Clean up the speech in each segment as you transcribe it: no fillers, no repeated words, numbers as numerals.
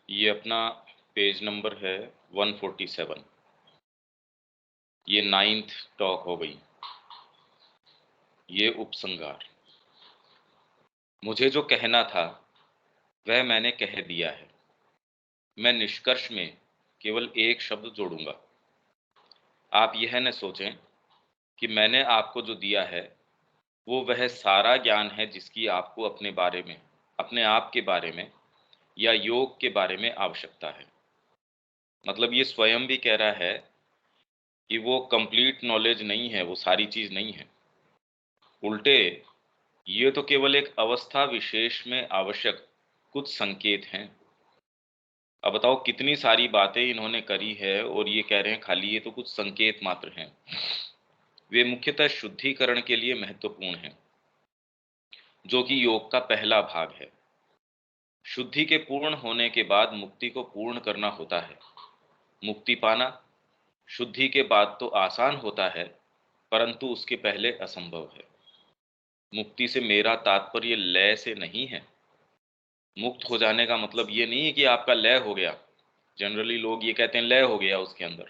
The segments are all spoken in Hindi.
ये अपना पेज नंबर है 147। ये 9th टॉक हो गई। ये उपसंहार। मुझे जो कहना था वह मैंने कह दिया है। मैं निष्कर्ष में केवल एक शब्द जोड़ूंगा। आप यह न सोचें कि मैंने आपको जो दिया है वो वह सारा ज्ञान है जिसकी आपको अपने बारे में, अपने आप के बारे में या योग के बारे में आवश्यकता है। मतलब ये स्वयं भी कह रहा है कि वो कंप्लीट नॉलेज नहीं है, वो सारी चीज़ नहीं है। उल्टे ये तो केवल एक अवस्था विशेष में आवश्यक कुछ संकेत हैं। अब बताओ कितनी सारी बातें इन्होंने करी है और ये कह रहे हैं खाली ये तो कुछ संकेत मात्र हैं। वे मुख्यतः शुद्धिकरण के लिए महत्वपूर्ण हैं, जो कि योग का पहला भाग है। शुद्धि के पूर्ण होने के बाद मुक्ति को पूर्ण करना होता है। मुक्ति पाना शुद्धि के बाद तो आसान होता है, परंतु उसके पहले असंभव है। मुक्ति से मेरा तात्पर्य लय से नहीं है। मुक्त हो जाने का मतलब ये नहीं है कि आपका लय हो गया। जनरली लोग ये कहते हैं लय हो गया उसके अंदर,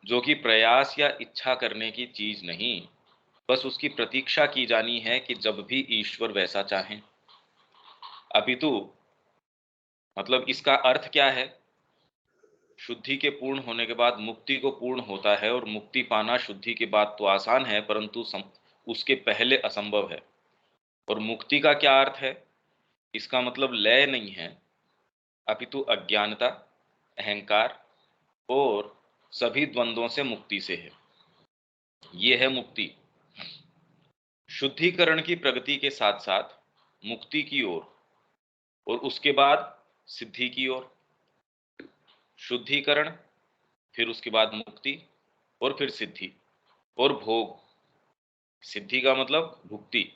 जो कि प्रयास या इच्छा करने की चीज नहीं, बस उसकी प्रतीक्षा की जानी है कि जब भी ईश्वर वैसा चाहें। अपितु मतलब इसका अर्थ क्या है? शुद्धि के पूर्ण होने के बाद मुक्ति को पूर्ण होता है, और मुक्ति पाना शुद्धि के बाद तो आसान है, परंतु उसके पहले असंभव है। और मुक्ति का क्या अर्थ है? इसका मतलब लय नहीं है, अपितु अज्ञानता, अहंकार और सभी द्वंद्वों से मुक्ति से है। ये है मुक्ति। शुद्धिकरण की प्रगति के साथ साथ मुक्ति की ओर, और उसके बाद सिद्धि की ओर। शुद्धिकरण, फिर उसके बाद मुक्ति, और फिर सिद्धि और भोग। सिद्धि का मतलब भुक्ति।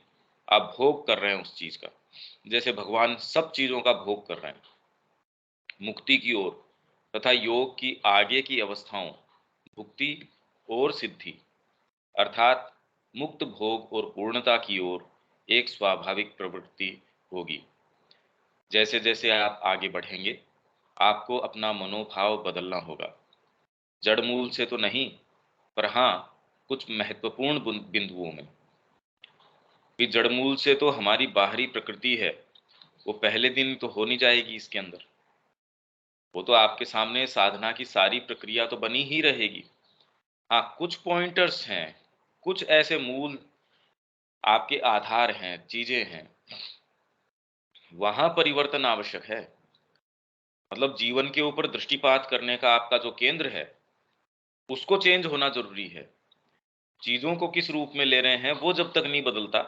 आप भोग कर रहे हैं उस चीज का, जैसे भगवान सब चीजों का भोग कर रहे हैं। मुक्ति की ओर तथा योग की आगे की अवस्थाओं, भुक्ति और सिद्धि, अर्थात मुक्त भोग और पूर्णता की ओर एक स्वाभाविक प्रवृत्ति होगी। जैसे जैसे आप आगे बढ़ेंगे, आपको अपना मनोभाव बदलना होगा। जड़ मूल से तो नहीं, पर हाँ कुछ महत्वपूर्ण बिंदुओं में भी। जड़ मूल से तो हमारी बाहरी प्रकृति है, वो पहले दिन तो हो नहीं जाएगी इसके अंदर। वो तो आपके सामने साधना की सारी प्रक्रिया तो बनी ही रहेगी। हाँ, कुछ पॉइंटर्स हैं, कुछ ऐसे मूल आपके आधार हैं, चीजें हैं, वहां परिवर्तन आवश्यक है। मतलब जीवन के ऊपर दृष्टिपात करने का आपका जो केंद्र है, उसको चेंज होना जरूरी है। चीजों को किस रूप में ले रहे हैं वो जब तक नहीं बदलता,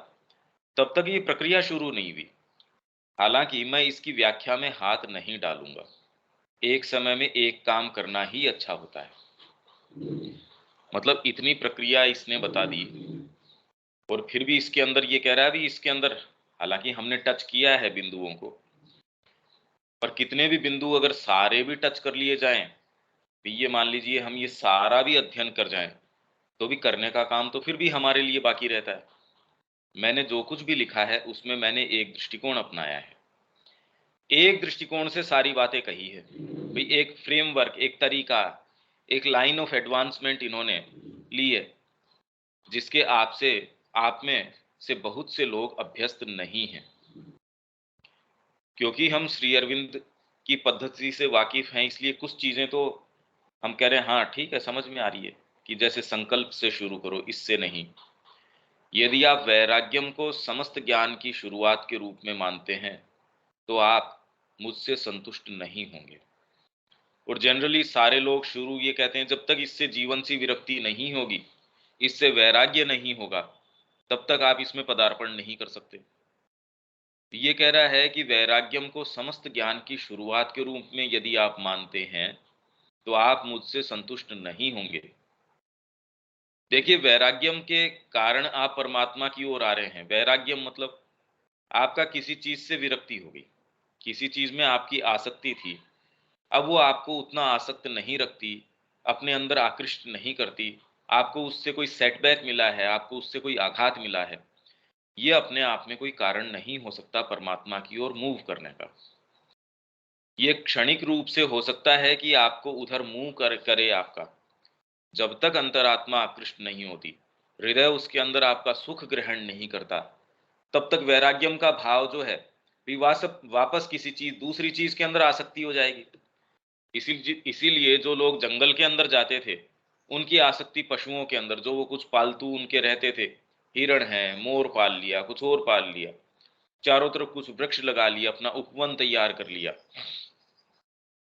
तब तक ये प्रक्रिया शुरू नहीं हुई। हालांकि मैं इसकी व्याख्या में हाथ नहीं डालूंगा। एक समय में एक काम करना ही अच्छा होता है। मतलब इतनी प्रक्रिया इसने बता दी, और फिर भी इसके अंदर ये कह रहा है भी इसके अंदर, हालांकि हमने टच किया है बिंदुओं को, पर कितने भी बिंदु अगर सारे भी टच कर लिए जाएं, तो ये मान लीजिए हम ये सारा भी अध्ययन कर जाएं, तो भी करने का काम तो फिर भी हमारे लिए बाकी रहता है। मैंने जो कुछ भी लिखा है उसमें मैंने एक दृष्टिकोण अपनाया है। एक दृष्टिकोण से सारी बातें कही है भाई। एक फ्रेमवर्क, एक तरीका, एक लाइन ऑफ एडवांसमेंट इन्होंने ली है, जिसके आप में से बहुत से लोग अभ्यस्त नहीं हैं। क्योंकि हम श्री अरविंद की पद्धति से वाकिफ हैं, इसलिए कुछ चीजें तो हम कह रहे हैं हाँ ठीक है, समझ में आ रही है। कि जैसे संकल्प से शुरू करो, इससे नहीं। यदि आप वैराग्यम को समस्त ज्ञान की शुरुआत के रूप में मानते हैं, तो आप मुझसे संतुष्ट नहीं होंगे। और जनरली सारे लोग शुरू ये कहते हैं, जब तक इससे जीवन से विरक्ति नहीं होगी, इससे वैराग्य नहीं होगा, तब तक आप इसमें पदार्पण नहीं कर सकते। ये कह रहा है कि वैराग्यम को समस्त ज्ञान की शुरुआत के रूप में यदि आप मानते हैं, तो आप मुझसे संतुष्ट नहीं होंगे। देखिए, वैराग्यम के कारण आप परमात्मा की ओर आ रहे हैं। वैराग्यम मतलब आपका किसी चीज से विरक्ति हो गई, किसी चीज में आपकी आसक्ति थी, अब वो आपको उतना आसक्त नहीं रखती, अपने अंदर आकृष्ट नहीं करती, आपको उससे कोई सेटबैक मिला है, आपको उससे कोई आघात मिला है, ये अपने आप में कोई कारण नहीं हो सकता परमात्मा की ओर मूव करने का। ये क्षणिक रूप से हो सकता है कि आपको उधर मुंह करे आपका, जब तक अंतरात्मा आकृष्ट नहीं होती, हृदय उसके अंदर आपका सुख ग्रहण नहीं करता, तब तक वैराग्यम का भाव जो है वापस किसी चीज दूसरी चीज के अंदर आसक्ति हो जाएगी। इसीलिए जो लोग जंगल के अंदर जाते थे, उनकी आसक्ति पशुओं के अंदर, जो वो कुछ पालतू उनके रहते थे, हिरण है, मोर पाल लिया, कुछ और पाल लिया, चारों तरफ कुछ वृक्ष लगा लिया, अपना उपवन तैयार कर लिया,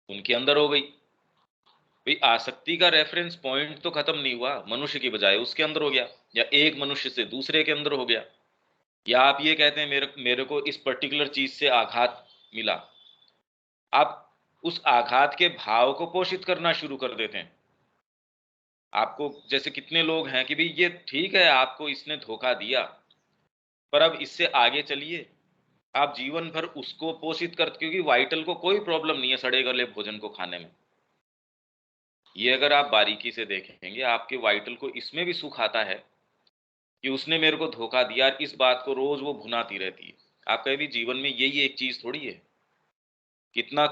उनके अंदर हो गई। भाई आसक्ति का रेफरेंस पॉइंट तो खत्म नहीं हुआ, मनुष्य की बजाय उसके अंदर हो गया, या एक मनुष्य से दूसरे के अंदर हो गया। या आप ये कहते हैं मेरे मेरे को इस पर्टिकुलर चीज से आघात मिला, आप उस आघात के भाव को पोषित करना शुरू कर देते हैं। आपको जैसे कितने लोग हैं कि भाई ये ठीक है, आपको इसने धोखा दिया, पर अब इससे आगे चलिए, आप जीवन भर उसको पोषित करते, क्योंकि वाइटल को कोई प्रॉब्लम नहीं है सड़े गले भोजन को खाने में। ये अगर आप बारीकी से देखेंगे, आपके वाइटल को इसमें भी सुख आता है कि उसने मेरे को धोखा दिया, इस बात को रोज वो भुनाती रहती है। आप कहे भी जीवन में यही एक चीज थोड़ी है, कितना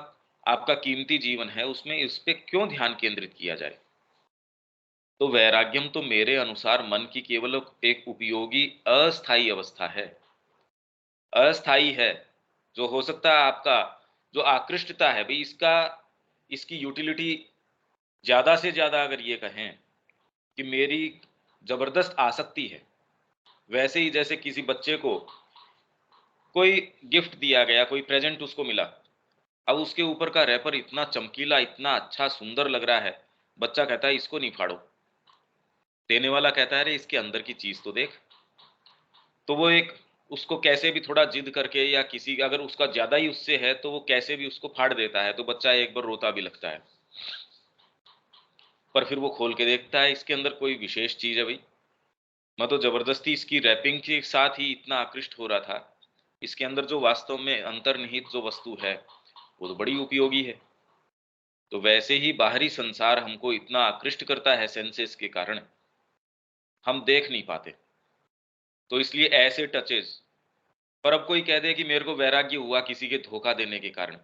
आपका कीमती जीवन है, उसमें इस पे क्यों ध्यान केंद्रित किया जाए। तो वैराग्यम तो मेरे अनुसार मन की केवल एक उपयोगी अस्थाई अवस्था है, अस्थाई है। जो हो सकता है आपका जो आकृष्टता है भाई, इसका इसकी यूटिलिटी ज्यादा से ज्यादा अगर ये कहें कि मेरी जबरदस्त आसक्ति है, वैसे ही जैसे किसी बच्चे को कोई गिफ्ट दिया गया, कोई प्रेजेंट उसको मिला, अब उसके ऊपर का रैपर इतना चमकीला, इतना अच्छा सुंदर लग रहा है, बच्चा कहता है इसको नहीं फाड़ो, देने वाला कहता है अरे इसके अंदर की चीज तो देख। तो वो एक उसको कैसे भी थोड़ा जिद करके, या किसी अगर उसका ज्यादा ही उससे है तो वो कैसे भी उसको फाड़ देता है, तो बच्चा एक बार रोता भी लगता है, पर फिर वो खोल के देखता है इसके अंदर कोई विशेष चीज है भाई। मैं तो जबरदस्ती इसकी रैपिंग के साथ ही इतना आकृष्ट हो रहा था, इसके अंदर जो वास्तव में अंतर्निहित जो वस्तु है वो तो बड़ी उपयोगी है। तो वैसे ही बाहरी संसार हमको इतना आकृष्ट करता है सेंसेस के कारण, हम देख नहीं पाते। तो इसलिए ऐसे टचेस, पर अब कोई कह दे कि मेरे को वैराग्य हुआ किसी के धोखा देने के कारण,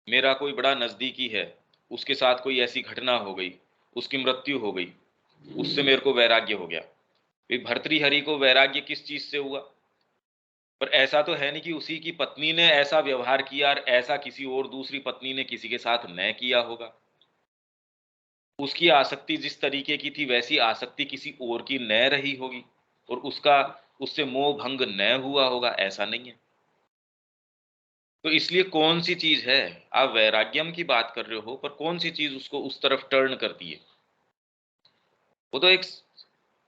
मेरा कोई बड़ा नजदीकी है, उसके साथ कोई ऐसी घटना हो गई, उसकी मृत्यु हो गई, उससे मेरे को वैराग्य हो गया। भाई भर्तृहरि को वैराग्य किस चीज से हुआ? पर ऐसा तो है नहीं कि उसी की पत्नी ने ऐसा व्यवहार किया और ऐसा किसी और दूसरी पत्नी ने किसी के साथ न किया होगा। उसकी आसक्ति जिस तरीके की थी वैसी आसक्ति किसी और की न रही होगी, और उसका उससे मोह भंग न हुआ होगा, ऐसा नहीं है। तो इसलिए कौन सी चीज है, आप वैराग्यम की बात कर रहे हो, पर कौन सी चीज उसको उस तरफ टर्न करती है? वो तो एक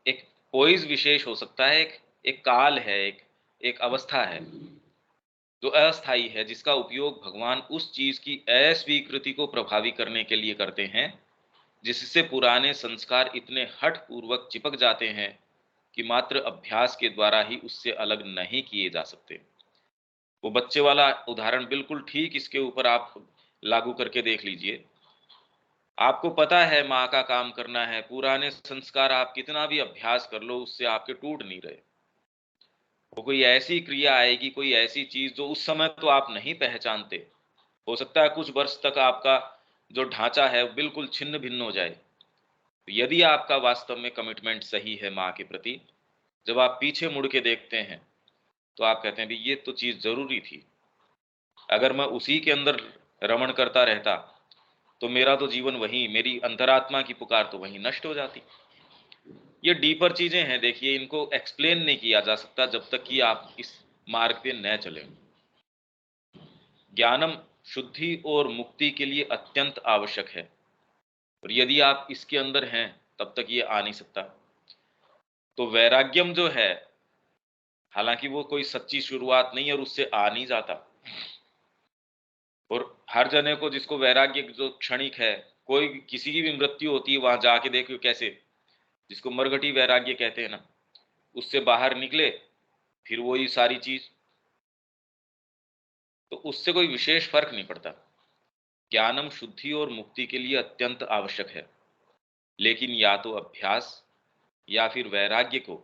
एक पोइज विशेष हो सकता है, एक एक काल है, एक एक अवस्था है जो अस्थाई है, जिसका उपयोग भगवान उस चीज की अस्वीकृति को प्रभावी करने के लिए करते हैं, जिससे पुराने संस्कार इतने हठ पूर्वक चिपक जाते हैं कि मात्र अभ्यास के द्वारा ही उससे अलग नहीं किए जा सकते। वो बच्चे वाला उदाहरण बिल्कुल ठीक इसके ऊपर आप लागू करके देख लीजिए। आपको पता है माँ का काम करना है, पुराने संस्कार आप कितना भी अभ्यास कर लो उससे आपके टूट नहीं रहे। वो कोई ऐसी क्रिया आएगी, कोई ऐसी चीज जो उस समय तो आप नहीं पहचानते, हो सकता है कुछ वर्ष तक आपका जो ढांचा है वो बिल्कुल छिन्न भिन्न हो जाए। तो यदि आपका वास्तव में कमिटमेंट सही है माँ के प्रति, जब आप पीछे मुड़ के देखते हैं तो आप कहते हैं भी ये तो चीज जरूरी थी, अगर मैं उसी के अंदर रमण करता रहता तो मेरा तो जीवन वहीं, मेरी अंतरात्मा की पुकार तो वहीं नष्ट हो जाती। ये डीपर चीजें हैं, देखिए इनको एक्सप्लेन नहीं किया जा सकता जब तक कि आप इस मार्ग पे न चलें। ज्ञानम शुद्धि और मुक्ति के लिए अत्यंत आवश्यक है, और यदि आप इसके अंदर हैं तब तक ये आ नहीं सकता। तो वैराग्यम जो है, हालांकि वो कोई सच्ची शुरुआत नहीं है और उससे आ नहीं जाता, और हर जने को जिसको वैराग्य जो क्षणिक है, कोई किसी की भी मृत्यु होती है वहां जाके देखो कैसे, जिसको मरघटी वैराग्य कहते हैं ना, उससे बाहर निकले फिर वही सारी चीज, तो उससे कोई विशेष फर्क नहीं पड़ता। ज्ञानम शुद्धि और मुक्ति के लिए अत्यंत आवश्यक है, लेकिन या तो अभ्यास या फिर वैराग्य को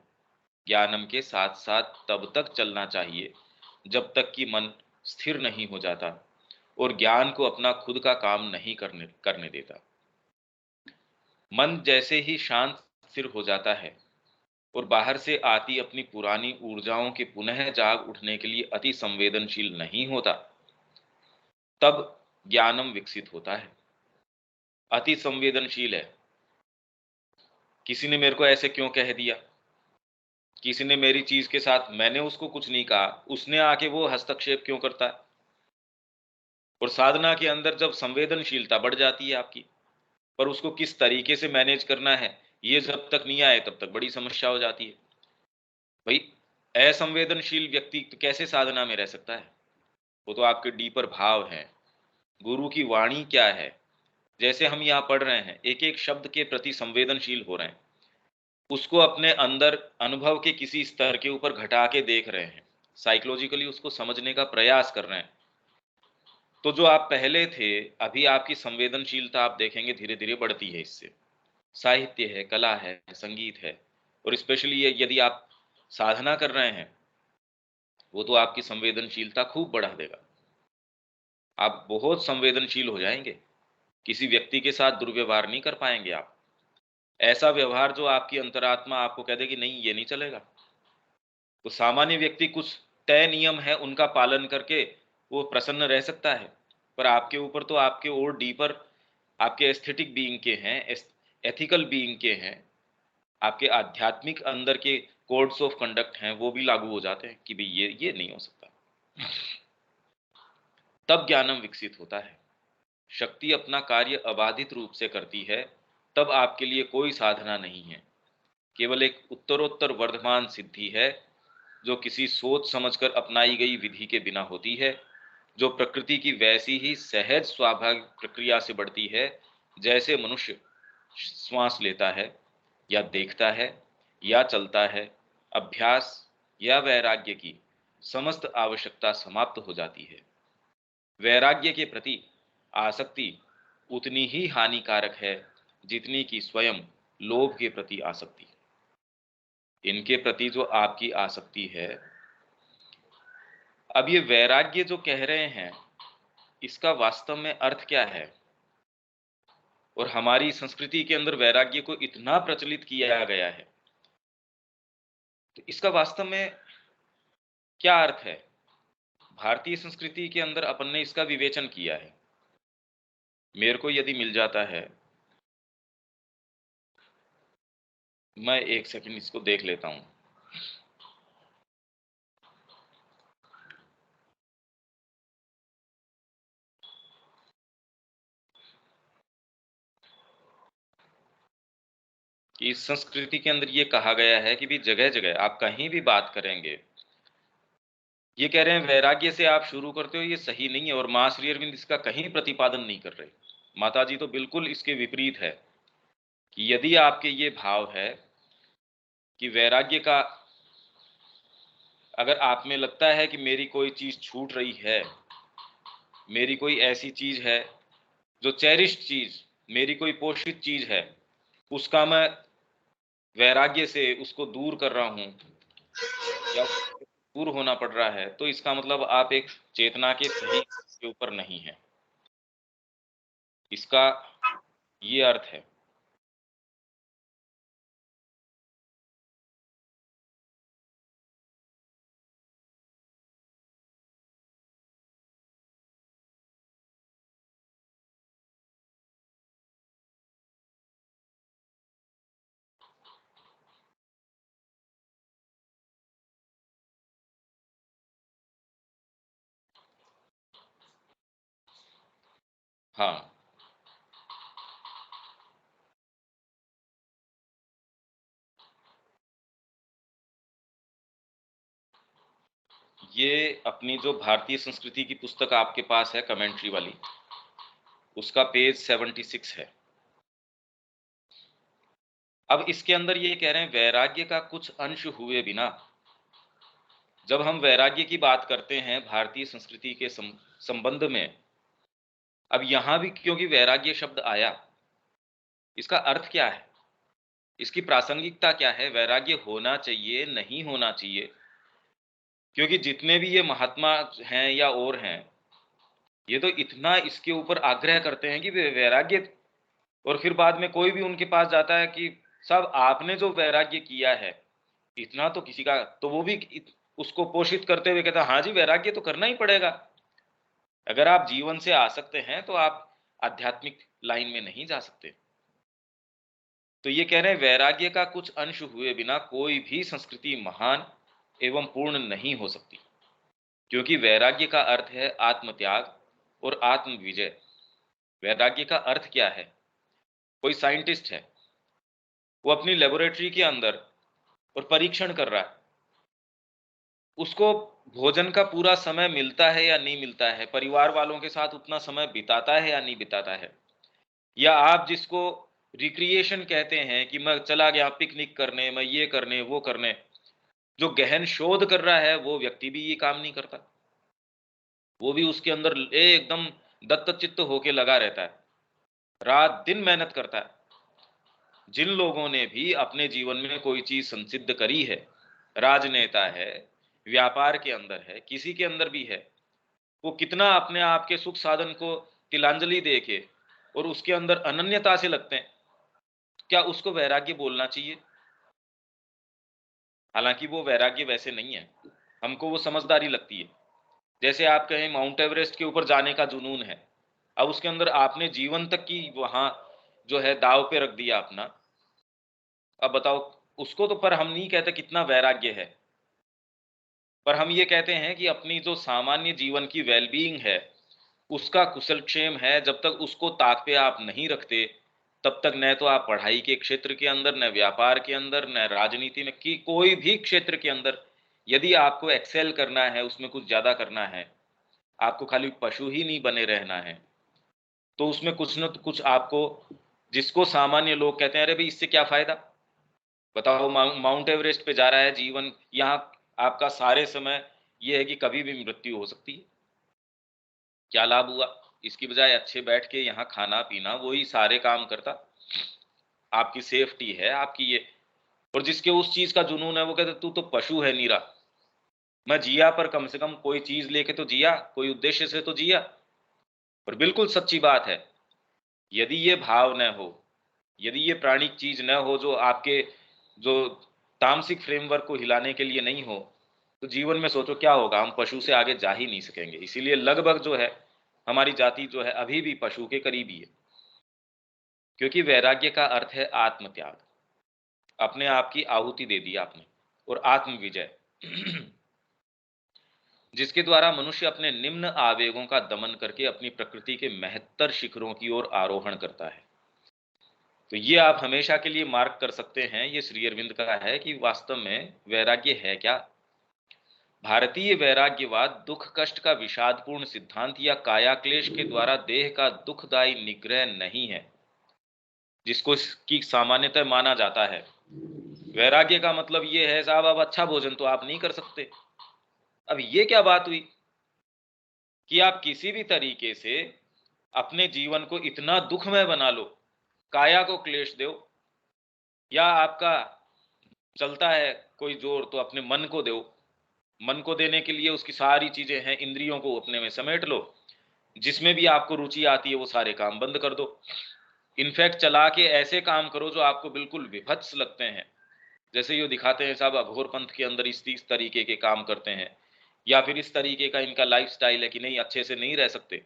ज्ञानम के साथ साथ तब तक चलना चाहिए जब तक कि मन स्थिर नहीं हो जाता, और ज्ञान को अपना खुद का काम नहीं करने करने देता। मन जैसे ही शांत स्थिर हो जाता है और बाहर से आती अपनी पुरानी ऊर्जाओं के पुनः जाग उठने के लिए अति संवेदनशील नहीं होता, तब ज्ञानम विकसित होता है। अति संवेदनशील है, किसी ने मेरे को ऐसे क्यों कह दिया, किसी ने मेरी चीज के साथ, मैंने उसको कुछ नहीं कहा, उसने आके वो हस्तक्षेप क्यों करता है। और साधना के अंदर जब संवेदनशीलता बढ़ जाती है आपकी, पर उसको किस तरीके से मैनेज करना है, ये जब तक नहीं आए तब तक बड़ी समस्या हो जाती है। भाई, असंवेदनशील व्यक्ति तो कैसे साधना में रह सकता है। वो तो आपके डीपर भाव हैं, गुरु की वाणी क्या है, जैसे हम यहाँ पढ़ रहे हैं, एक एक शब्द के प्रति संवेदनशील हो रहे हैं, उसको अपने अंदर अनुभव के किसी स्तर के ऊपर घटा के देख रहे हैं, साइकोलॉजिकली उसको समझने का प्रयास कर रहे हैं। तो जो आप पहले थे, अभी आपकी संवेदनशीलता आप देखेंगे धीरे धीरे बढ़ती है इससे। साहित्य है, कला है, संगीत है, और स्पेशली ये यदि आप साधना कर रहे हैं, वो तो आपकी संवेदनशीलता खूब बढ़ा देगा। आप बहुत संवेदनशील हो जाएंगे, किसी व्यक्ति के साथ दुर्व्यवहार नहीं कर पाएंगे आप। ऐसा व्यवहार जो आपकी अंतरात्मा आपको कह दे कि नहीं ये नहीं चलेगा। तो सामान्य व्यक्ति कुछ तय नियम है उनका पालन करके वो प्रसन्न रह सकता है, पर आपके ऊपर तो आपके और डीपर, आपके एस्थेटिक बीइंग के हैं, एथिकल बीइंग के हैं, आपके आध्यात्मिक अंदर के कोड्स ऑफ कंडक्ट हैं, वो भी लागू हो जाते हैं कि भाई ये नहीं हो सकता। तब ज्ञानम विकसित होता है। शक्ति अपना कार्य अबाधित रूप से करती है, तब आपके लिए कोई साधना नहीं है, केवल एक उत्तरोत्तर वर्धमान सिद्धि है, जो किसी सोच समझकर अपनाई गई विधि के बिना होती है, जो प्रकृति की वैसी ही सहज स्वाभाविक प्रक्रिया से बढ़ती है, जैसे मनुष्य श्वास लेता है या देखता है या चलता है। अभ्यास या वैराग्य की समस्त आवश्यकता समाप्त हो जाती है। वैराग्य के प्रति आसक्ति उतनी ही हानिकारक है जितनी कि स्वयं लोभ के प्रति आसक्ति। इनके प्रति जो आपकी आसक्ति है, अब ये वैराग्य जो कह रहे हैं, इसका वास्तव में अर्थ क्या है। और हमारी संस्कृति के अंदर वैराग्य को इतना प्रचलित किया गया है, तो इसका वास्तव में क्या अर्थ है। भारतीय संस्कृति के अंदर अपन ने इसका विवेचन किया है। मेरे को यदि मिल जाता है, मैं एक सेकंड इसको देख लेता हूं। कि इस संस्कृति के अंदर ये कहा गया है कि भी जगह जगह आप कहीं भी बात करेंगे, ये कह रहे हैं वैराग्य से आप शुरू करते हो, ये सही नहीं है। और मां श्री अरविंद इसका कहीं प्रतिपादन नहीं कर रहे। माता जी तो बिल्कुल इसके विपरीत है कि यदि आपके ये भाव है कि वैराग्य का, अगर आप में लगता है कि मेरी कोई चीज छूट रही है, मेरी कोई ऐसी चीज है जो चेरिश्ड चीज, मेरी कोई पोषित चीज है, उसका मैं वैराग्य से उसको दूर कर रहा हूं या दूर होना पड़ रहा है, तो इसका मतलब आप एक चेतना के सही के ऊपर नहीं है। इसका ये अर्थ है। हाँ, ये अपनी जो भारतीय संस्कृति की पुस्तक आपके पास है कमेंट्री वाली, उसका पेज 76 है। अब इसके अंदर ये कह रहे हैं वैराग्य का कुछ अंश हुए बिना, जब हम वैराग्य की बात करते हैं भारतीय संस्कृति के संबंध में, अब यहां भी क्योंकि वैराग्य शब्द आया, इसका अर्थ क्या है, इसकी प्रासंगिकता क्या है, वैराग्य होना चाहिए नहीं होना चाहिए। क्योंकि जितने भी ये महात्मा हैं या और हैं, ये तो इतना इसके ऊपर आग्रह करते हैं कि वैराग्य, और फिर बाद में कोई भी उनके पास जाता है कि साहब आपने जो वैराग्य किया है, इतना तो किसी का, तो वो भी उसको पोषित करते हुए कहता है हाँ जी वैराग्य तो करना ही पड़ेगा। अगर आप जीवन से आसक्त हैं तो आप आध्यात्मिक लाइन में नहीं जा सकते। तो ये कह रहे हैं वैराग्य का कुछ अंश हुए बिना कोई भी संस्कृति महान एवं पूर्ण नहीं हो सकती, क्योंकि वैराग्य का अर्थ है आत्मत्याग और आत्म विजय। वैराग्य का अर्थ क्या है? कोई साइंटिस्ट है, वो अपनी लेबोरेटरी के अंदर और परीक्षण कर रहा है, उसको भोजन का पूरा समय मिलता है या नहीं मिलता है, परिवार वालों के साथ उतना समय बिताता है या नहीं बिताता है, या आप जिसको रिक्रिएशन कहते हैं कि मैं चला गया पिकनिक करने, मैं ये करने वो करने, जो गहन शोध कर रहा है वो व्यक्ति भी ये काम नहीं करता। वो भी उसके अंदर एकदम दत्तचित्त होके लगा रहता है, रात दिन मेहनत करता है। जिन लोगों ने भी अपने जीवन में कोई चीज संसिद्ध करी है, राजनेता है, व्यापार के अंदर है, किसी के अंदर भी है, वो कितना अपने आप के सुख साधन को तिलांजलि दे के और उसके अंदर अनन्यता से लगते हैं। क्या उसको वैराग्य बोलना चाहिए? हालांकि वो वैराग्य वैसे नहीं है, हमको वो समझदारी लगती है। जैसे आप कहें माउंट एवरेस्ट के ऊपर जाने का जुनून है, अब उसके अंदर आपने जीवन तक की वहां जो है दाव पे रख दिया अपना, अब बताओ उसको तो, पर हम नहीं कहते कितना वैराग्य है, पर हम ये कहते हैं कि अपनी जो सामान्य जीवन की वेलबीइंग है, उसका कुशलक्षेम है, जब तक उसको ताक पे आप नहीं रखते, तब तक न तो आप पढ़ाई के क्षेत्र के अंदर, न व्यापार के अंदर, न राजनीति में, कि कोई भी क्षेत्र के अंदर यदि आपको एक्सेल करना है, उसमें कुछ ज्यादा करना है, आपको खाली पशु ही नहीं बने रहना है, तो उसमें कुछ न कुछ आपको, जिसको सामान्य लोग कहते हैं अरे भाई इससे क्या फायदा, बताओ माउंट एवरेस्ट पे जा रहा है, जीवन यहाँ आपका सारे समय ये है कि कभी भी मृत्यु हो सकती है, क्या लाभ हुआ? इसकी बजाय अच्छे बैठ के यहाँ खाना पीना वही सारे काम करता, आपकी सेफ्टी है आपकी ये। और जिसके उस चीज का जुनून है वो कहते तू तो पशु है नीरा, मैं जिया पर कम से कम कोई चीज लेके तो जिया, कोई उद्देश्य से तो जिया। और बिल्कुल सच्ची बात है, यदि ये भाव न हो, यदि ये प्राणिक चीज न हो जो आपके जो तामसिक फ्रेमवर्क को हिलाने के लिए नहीं हो, तो जीवन में सोचो क्या होगा, हम पशु से आगे जा ही नहीं सकेंगे। इसीलिए लगभग जो है हमारी जाति जो है अभी भी पशु के करीब ही है, क्योंकि वैराग्य का अर्थ है आत्मत्याग, अपने आप की आहुति दे दी आपने, और आत्म विजय जिसके द्वारा मनुष्य अपने निम्न आवेगों का दमन करके अपनी प्रकृति के महत्तर शिखरों की ओर आरोहण करता है। तो ये आप हमेशा के लिए मार्क कर सकते हैं, ये श्री अरविंद का है कि वास्तव में वैराग्य है क्या। भारतीय वैराग्यवाद दुख कष्ट का विषादपूर्ण सिद्धांत या काया क्लेश के द्वारा देह का दुखदायी निग्रह नहीं है, जिसको की सामान्यतः माना जाता है। वैराग्य का मतलब ये है साहब अब अच्छा भोजन तो आप नहीं कर सकते। अब ये क्या बात हुई कि आप किसी भी तरीके से अपने जीवन को इतना दुखमय बना लो, काया को क्लेश दो, या आपका चलता है कोई जोर तो अपने मन को दो, मन को देने के लिए उसकी सारी चीजें हैं, इंद्रियों को अपने में समेट लो, जिसमें भी आपको रुचि आती है वो सारे काम बंद कर दो। इनफैक्ट चला के ऐसे काम करो जो आपको बिल्कुल विभत्स लगते हैं, जैसे ये दिखाते हैं साहब अघोर पंथ के अंदर इस तरीके के काम करते हैं, या फिर इस तरीके का इनका लाइफस्टाइल है कि नहीं अच्छे से नहीं रह सकते,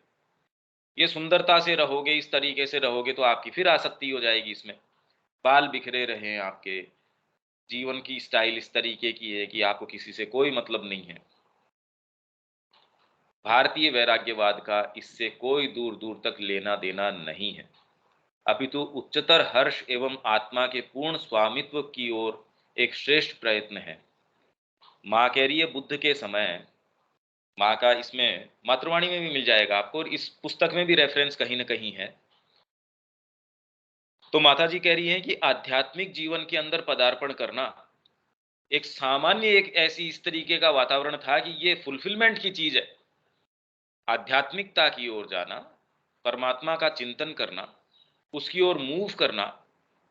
ये सुंदरता से रहोगे, इस तरीके से रहोगे तो आपकी फिर आसक्ति हो जाएगी इसमें, बाल बिखरे रहे हैं आपके, जीवन की स्टाइल इस तरीके की है कि आपको किसी से कोई मतलब नहीं है। भारतीय वैराग्यवाद का इससे कोई दूर दूर तक लेना देना नहीं है, अपितु उच्चतर हर्ष एवं आत्मा के पूर्ण स्वामित्व की ओर एक श्रेष्ठ प्रयत्न है। माँ कह रही है बुद्ध के समय, माँ का इसमें मातृवाणी में भी मिल जाएगा आपको, और इस पुस्तक में भी रेफरेंस कहीं ना कहीं है। तो माता जी कह रही हैं कि आध्यात्मिक जीवन के अंदर पदार्पण करना एक सामान्य, एक ऐसी इस तरीके का वातावरण था कि ये फुलफिलमेंट की चीज है। आध्यात्मिकता की ओर जाना, परमात्मा का चिंतन करना, उसकी ओर मूव करना,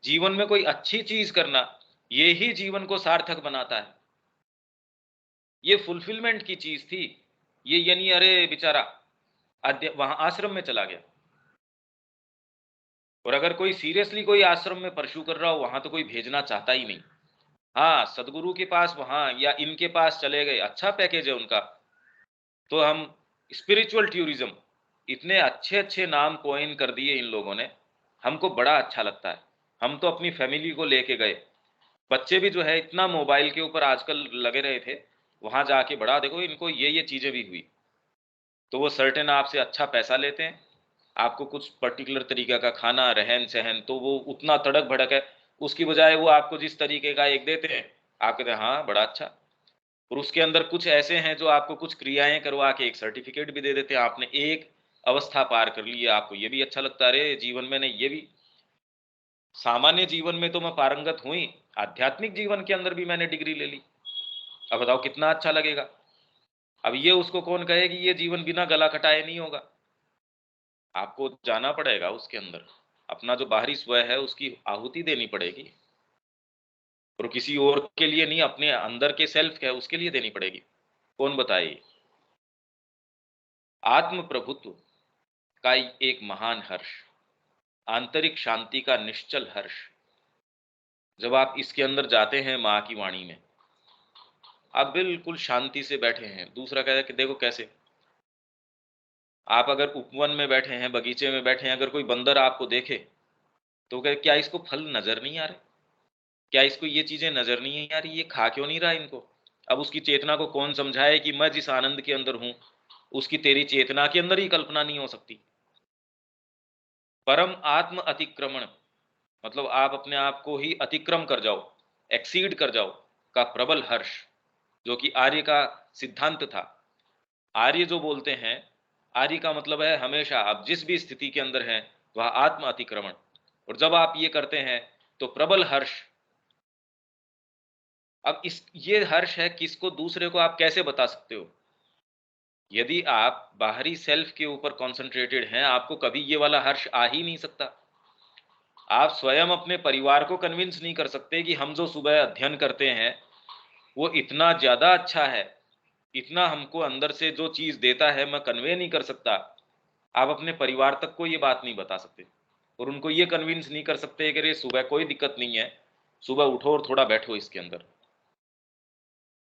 जीवन में कोई अच्छी चीज करना, ये ही जीवन को सार्थक बनाता है। ये फुलफिलमेंट की चीज थी। ये यानी अरे बेचारा वहां आश्रम में चला गया। और अगर कोई सीरियसली कोई आश्रम में परस्यू कर रहा हो, वहां तो कोई भेजना चाहता ही नहीं। हाँ, सदगुरु के पास वहां या इनके पास चले गए, अच्छा पैकेज है उनका। तो हम स्पिरिचुअल टूरिज्म, इतने अच्छे अच्छे नाम कॉइन कर दिए इन लोगों ने, हमको बड़ा अच्छा लगता है। हम तो अपनी फैमिली को लेके गए, बच्चे भी जो है इतना मोबाइल के ऊपर आजकल लगे रहे थे, वहां जाके बड़ा देखो इनको ये चीजें भी हुई। तो वो सर्टेन आपसे अच्छा पैसा लेते हैं, आपको कुछ पर्टिकुलर तरीका का खाना, रहन सहन, तो वो उतना तड़क भड़क है, उसकी बजाय वो आपको जिस तरीके का एक देते हैं, आप कहते हैं हाँ बड़ा अच्छा। और उसके अंदर कुछ ऐसे हैं जो आपको कुछ क्रियाएं करवा के एक सर्टिफिकेट भी दे देते हैं, आपने एक अवस्था पार कर ली है, आपको ये भी अच्छा लगता है, अरे जीवन में नहीं ये भी। सामान्य जीवन में तो मैं पारंगत हुई, आध्यात्मिक जीवन के अंदर भी मैंने डिग्री ले ली। अब बताओ कितना अच्छा लगेगा। अब ये उसको कौन कहे कि ये जीवन बिना गला कटाए नहीं होगा। आपको जाना पड़ेगा उसके अंदर, अपना जो बाहरी स्व है उसकी आहुति देनी पड़ेगी, और किसी और के लिए नहीं, अपने अंदर के सेल्फ है उसके लिए देनी पड़ेगी। कौन बताए। आत्म प्रभुत्व का एक महान हर्ष, आंतरिक शांति का निश्चल हर्ष, जब आप इसके अंदर जाते हैं माँ की वाणी में, आप बिल्कुल शांति से बैठे हैं। दूसरा कहता है कि देखो कैसे, आप अगर उपवन में बैठे हैं, बगीचे में बैठे हैं, अगर कोई बंदर आपको देखे तो कहे क्या इसको फल नजर नहीं आ रहे, क्या इसको ये चीजें नजर नहीं आ रही, ये खा क्यों नहीं रहा इनको। अब उसकी चेतना को कौन समझाए कि मैं जिस आनंद के अंदर हूं, उसकी तेरी चेतना के अंदर ही कल्पना नहीं हो सकती। परम आत्म अतिक्रमण, मतलब आप अपने आप को ही अतिक्रम कर जाओ, एक्सीड कर जाओ, का प्रबल हर्ष, जो कि आर्य का सिद्धांत था। आर्य जो बोलते हैं, आर्य का मतलब है हमेशा आप जिस भी स्थिति के अंदर हैं वह आत्म अतिक्रमण। और जब आप ये करते हैं तो प्रबल हर्ष। अब इस ये हर्ष है किसको, दूसरे को आप कैसे बता सकते हो। यदि आप बाहरी सेल्फ के ऊपर कॉन्सेंट्रेटेड हैं, आपको कभी ये वाला हर्ष आ ही नहीं सकता। आप स्वयं अपने परिवार को कन्विंस नहीं कर सकते कि हम जो सुबह अध्ययन करते हैं वो इतना ज्यादा अच्छा है, इतना हमको अंदर से जो चीज देता है मैं कन्वे नहीं कर सकता। आप अपने परिवार तक को ये बात नहीं बता सकते, और उनको ये कन्विंस नहीं कर सकते कि अरे सुबह कोई दिक्कत नहीं है, सुबह उठो और थोड़ा बैठो इसके अंदर।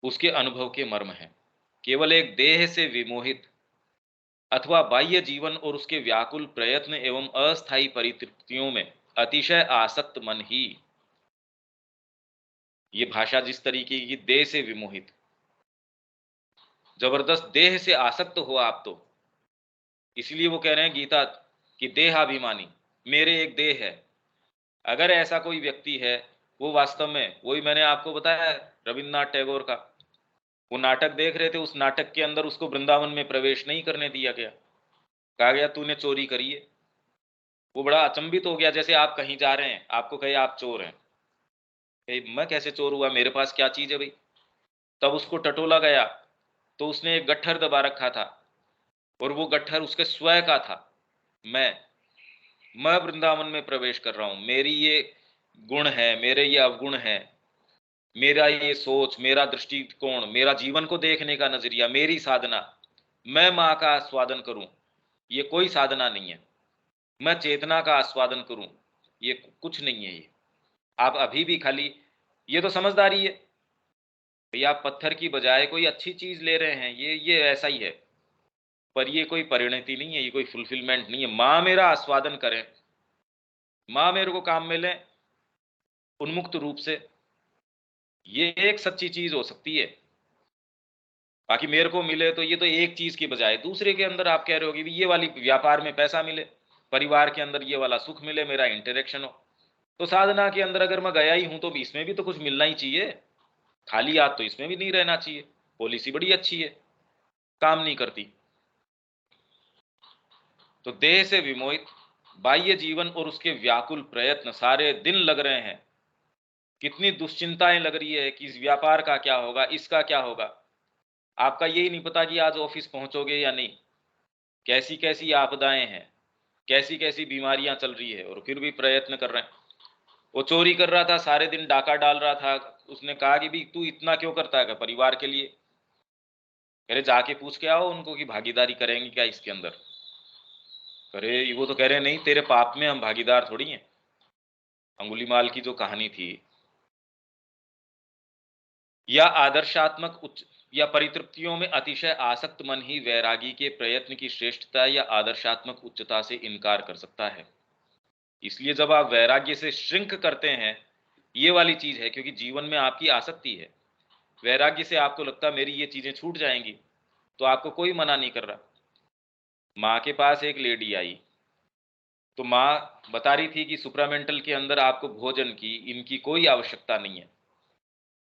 उसके अनुभव के मर्म है, केवल एक देह से विमोहित अथवा बाह्य जीवन और उसके व्याकुल प्रयत्न एवं अस्थायी परितृप्तियों में अतिशय आसक्त मन ही। ये भाषा जिस तरीके की, देह से विमोहित, जबरदस्त देह से आसक्त हो आप तो। इसलिए वो कह रहे हैं गीता कि देहाभिमानी, मेरे एक देह है। अगर ऐसा कोई व्यक्ति है, वो वास्तव में वही मैंने आपको बताया रविन्द्रनाथ टैगोर का, वो नाटक देख रहे थे, उस नाटक के अंदर उसको वृंदावन में प्रवेश नहीं करने दिया गया, कहा गया तूने चोरी करी है। वो बड़ा अचंभित हो गया, जैसे आप कहीं जा रहे हैं आपको कहे आप चोर हैं, मैं कैसे चोर हुआ, मेरे पास क्या चीज है भाई। तब उसको टटोला गया, तो उसने एक गट्ठर दबा रखा था, और वो गट्ठर उसके स्वयं का था। मैं वृंदावन में प्रवेश कर रहा हूं, मेरी ये गुण है, मेरे ये अवगुण है, मेरा ये सोच, मेरा दृष्टिकोण, मेरा जीवन को देखने का नजरिया, मेरी साधना, मैं माँ का आस्वादन करूं, ये कोई साधना नहीं है। मैं चेतना का आस्वादन करूं, ये कुछ नहीं है। ये आप अभी भी खाली, ये तो समझदारी है भैया, आप पत्थर की बजाय कोई अच्छी चीज ले रहे हैं, ये ऐसा ही है। पर ये कोई परिणति नहीं है, ये कोई फुलफिलमेंट नहीं है। माँ मेरा आस्वादन करें, माँ मेरे को काम मिले उन्मुक्त रूप से, ये एक सच्ची चीज हो सकती है। बाकी मेरे को मिले तो ये तो एक चीज की बजाय दूसरे के अंदर आप कह रहे हो कि ये वाली व्यापार में पैसा मिले, परिवार के अंदर ये वाला सुख मिले, मेरा इंटरेक्शन हो। तो साधना के अंदर अगर मैं गया ही हूं तो भी इसमें भी तो कुछ मिलना ही चाहिए, खाली हाथ तो इसमें भी नहीं रहना चाहिए। पॉलिसी बड़ी अच्छी है, काम नहीं करती। तो देह से विमोहित, बाह्य जीवन और उसके व्याकुल प्रयत्न सारे दिन लग रहे हैं, कितनी दुश्चिंताएं लग रही है कि इस व्यापार का क्या होगा, इसका क्या होगा। आपका यही नहीं पता कि आज ऑफिस पहुंचोगे या नहीं, कैसी कैसी आपदाएं हैं, कैसी कैसी बीमारियां चल रही है, और फिर भी प्रयत्न कर रहे हैं। वो चोरी कर रहा था, सारे दिन डाका डाल रहा था, उसने कहा कि भी तू इतना क्यों करता है परिवार के लिए। अरे जाके पूछ के आओ उनको कि भागीदारी करेंगे क्या इसके अंदर। अरे वो तो कह रहे नहीं, तेरे पाप में हम भागीदार थोड़ी हैं। अंगुलीमाल की जो कहानी थी, या आदर्शात्मक उच्च या परितृप्तियों में अतिशय आसक्त मन ही वैरागी के प्रयत्न की श्रेष्ठता या आदर्शात्मक उच्चता से इनकार कर सकता है। इसलिए जब आप वैराग्य से श्रिंक करते हैं, ये वाली चीज है, क्योंकि जीवन में आपकी आसक्ति है। वैराग्य से आपको लगता है मेरी ये चीजें छूट जाएंगी, तो आपको कोई मना नहीं कर रहा। माँ के पास एक लेडी आई, तो माँ बता रही थी कि सुप्रामेंटल के अंदर आपको भोजन की, इनकी कोई आवश्यकता नहीं है,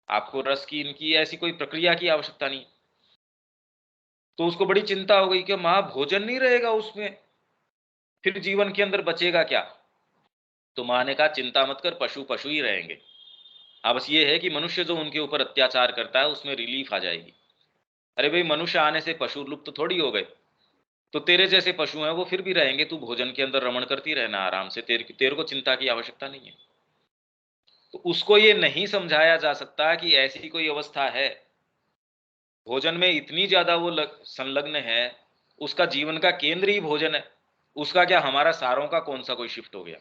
आपको रस की, इनकी ऐसी कोई प्रक्रिया की आवश्यकता नहीं। तो उसको बड़ी चिंता हो गई कि माँ भोजन नहीं रहेगा उसमें, फिर जीवन के अंदर बचेगा क्या। तो माँ ने कहा चिंता मत कर, पशु पशु ही रहेंगे। हाँ, बस ये है कि मनुष्य जो उनके ऊपर अत्याचार करता है उसमें रिलीफ आ जाएगी। अरे भाई, मनुष्य आने से पशु लुप्त थोड़ी हो गए, तो तेरे जैसे पशु हैं वो फिर भी रहेंगे, तू भोजन के अंदर रमण करती रहना आराम से, तेरे को चिंता की आवश्यकता नहीं है। तो उसको ये नहीं समझाया जा सकता कि ऐसी कोई अवस्था है, भोजन में इतनी ज्यादा वो संलग्न है, उसका जीवन का केंद्र ही भोजन है, उसका क्या हमारा सारों का कौन सा कोई शिफ्ट हो गया।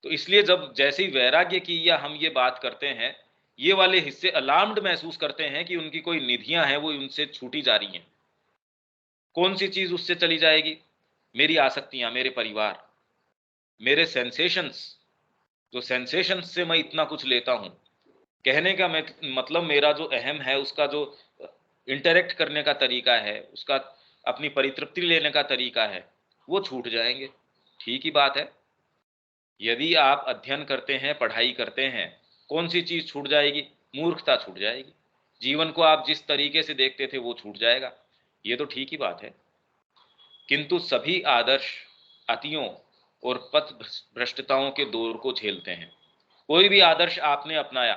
तो इसलिए जब जैसे ही वैराग्य की या हम ये बात करते हैं, ये वाले हिस्से अलार्म्ड महसूस करते हैं कि उनकी कोई निधियां हैं वो उनसे छूटी जा रही हैं। कौन सी चीज उससे चली जाएगी? मेरी आसक्तियां, मेरे परिवार, मेरे सेंसेशंस, जो सेंसेशंस से मैं इतना कुछ लेता हूं। कहने का मतलब मेरा जो अहम है, उसका जो इंटरेक्ट करने का तरीका है, उसका अपनी परितृप्ति लेने का तरीका है, वो छूट जाएंगे। ठीक ही बात है। यदि आप अध्ययन करते हैं, पढ़ाई करते हैं, कौन सी चीज छूट जाएगी? मूर्खता छूट जाएगी। जीवन को आप जिस तरीके से देखते थे वो छूट जाएगा। ये तो ठीक ही बात है। किंतु सभी आदर्श अतियों और पथ भ्रष्टताओं के दौर को झेलते हैं। कोई भी आदर्श आपने अपनाया,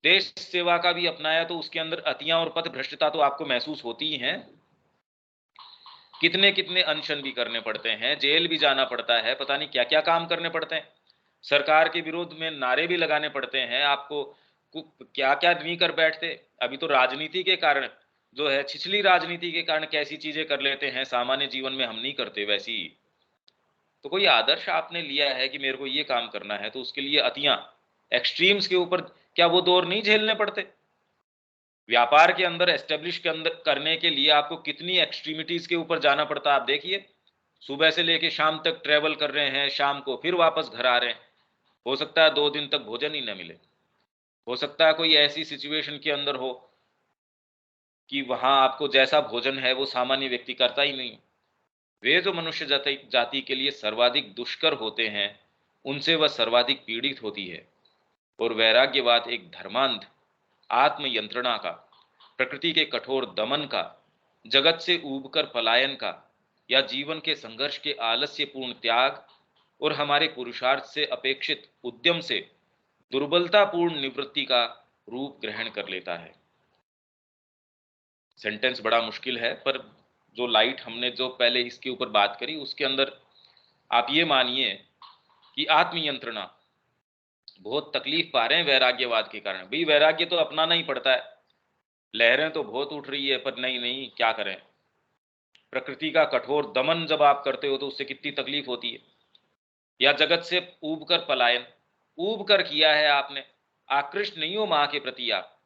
देश सेवा का भी अपनाया, तो उसके अंदर अतियां और पथ भ्रष्टता तो आपको महसूस होती ही हैं। कितने कितने अनशन भी करने पड़ते हैं, जेल भी जाना पड़ता है, पता नहीं क्या क्या काम करने पड़ते हैं, सरकार के विरोध में नारे भी लगाने पड़ते हैं आपको, क्या क्या नहीं कर बैठते। अभी तो राजनीति के कारण जो है, छिछली राजनीति के कारण कैसी चीजें कर लेते हैं, सामान्य जीवन में हम नहीं करते वैसी। तो कोई आदर्श आपने लिया है कि मेरे को ये काम करना है, तो उसके लिए अतियां, एक्सट्रीम्स के ऊपर क्या वो दौर नहीं झेलने पड़ते? व्यापार के अंदर एस्टेब्लिश के अंदर करने के लिए आपको कितनी एक्सट्रीमिटीज के ऊपर जाना पड़ता है, आप देखिए। सुबह से लेके शाम तक ट्रेवल कर रहे हैं, शाम को फिर वापस घर आ रहे हैं। हो सकता है 2 दिन तक भोजन ही न मिले। हो सकता है कोई ऐसी सिचुएशन के अंदर हो कि वहां आपको जैसा भोजन है वो सामान्य व्यक्ति करता ही नहीं। वे जो मनुष्य जाति जाति के लिए सर्वाधिक दुष्कर होते हैं, उनसे वह सर्वाधिक पीड़ित होती है। और वैराग्यवाद एक धर्मांध आत्म यंत्रणा का, प्रकृति के कठोर दमन का, जगत से ऊबकर पलायन का, या जीवन के संघर्ष के आलस्यपूर्ण त्याग और हमारे पुरुषार्थ से अपेक्षित उद्यम से दुर्बलतापूर्ण निवृत्ति का रूप ग्रहण कर लेता है। सेंटेंस बड़ा मुश्किल है, पर जो लाइट हमने जो पहले इसके ऊपर बात करी, उसके अंदर आप ये मानिए कि आत्मयंत्रणा बहुत तकलीफ पा रहे हैं वैराग्यवाद के कारण। भाई वैराग्य तो अपनाना ही पड़ता है, लहरें तो बहुत उठ रही है, पर नहीं नहीं क्या करें। प्रकृति का कठोर दमन जब आप करते हो तो उससे कितनी तकलीफ होती है। या जगत से ऊब कर पलायन, ऊब कर किया है आपने, आकृष्ट नहीं हो माँ के प्रति आप,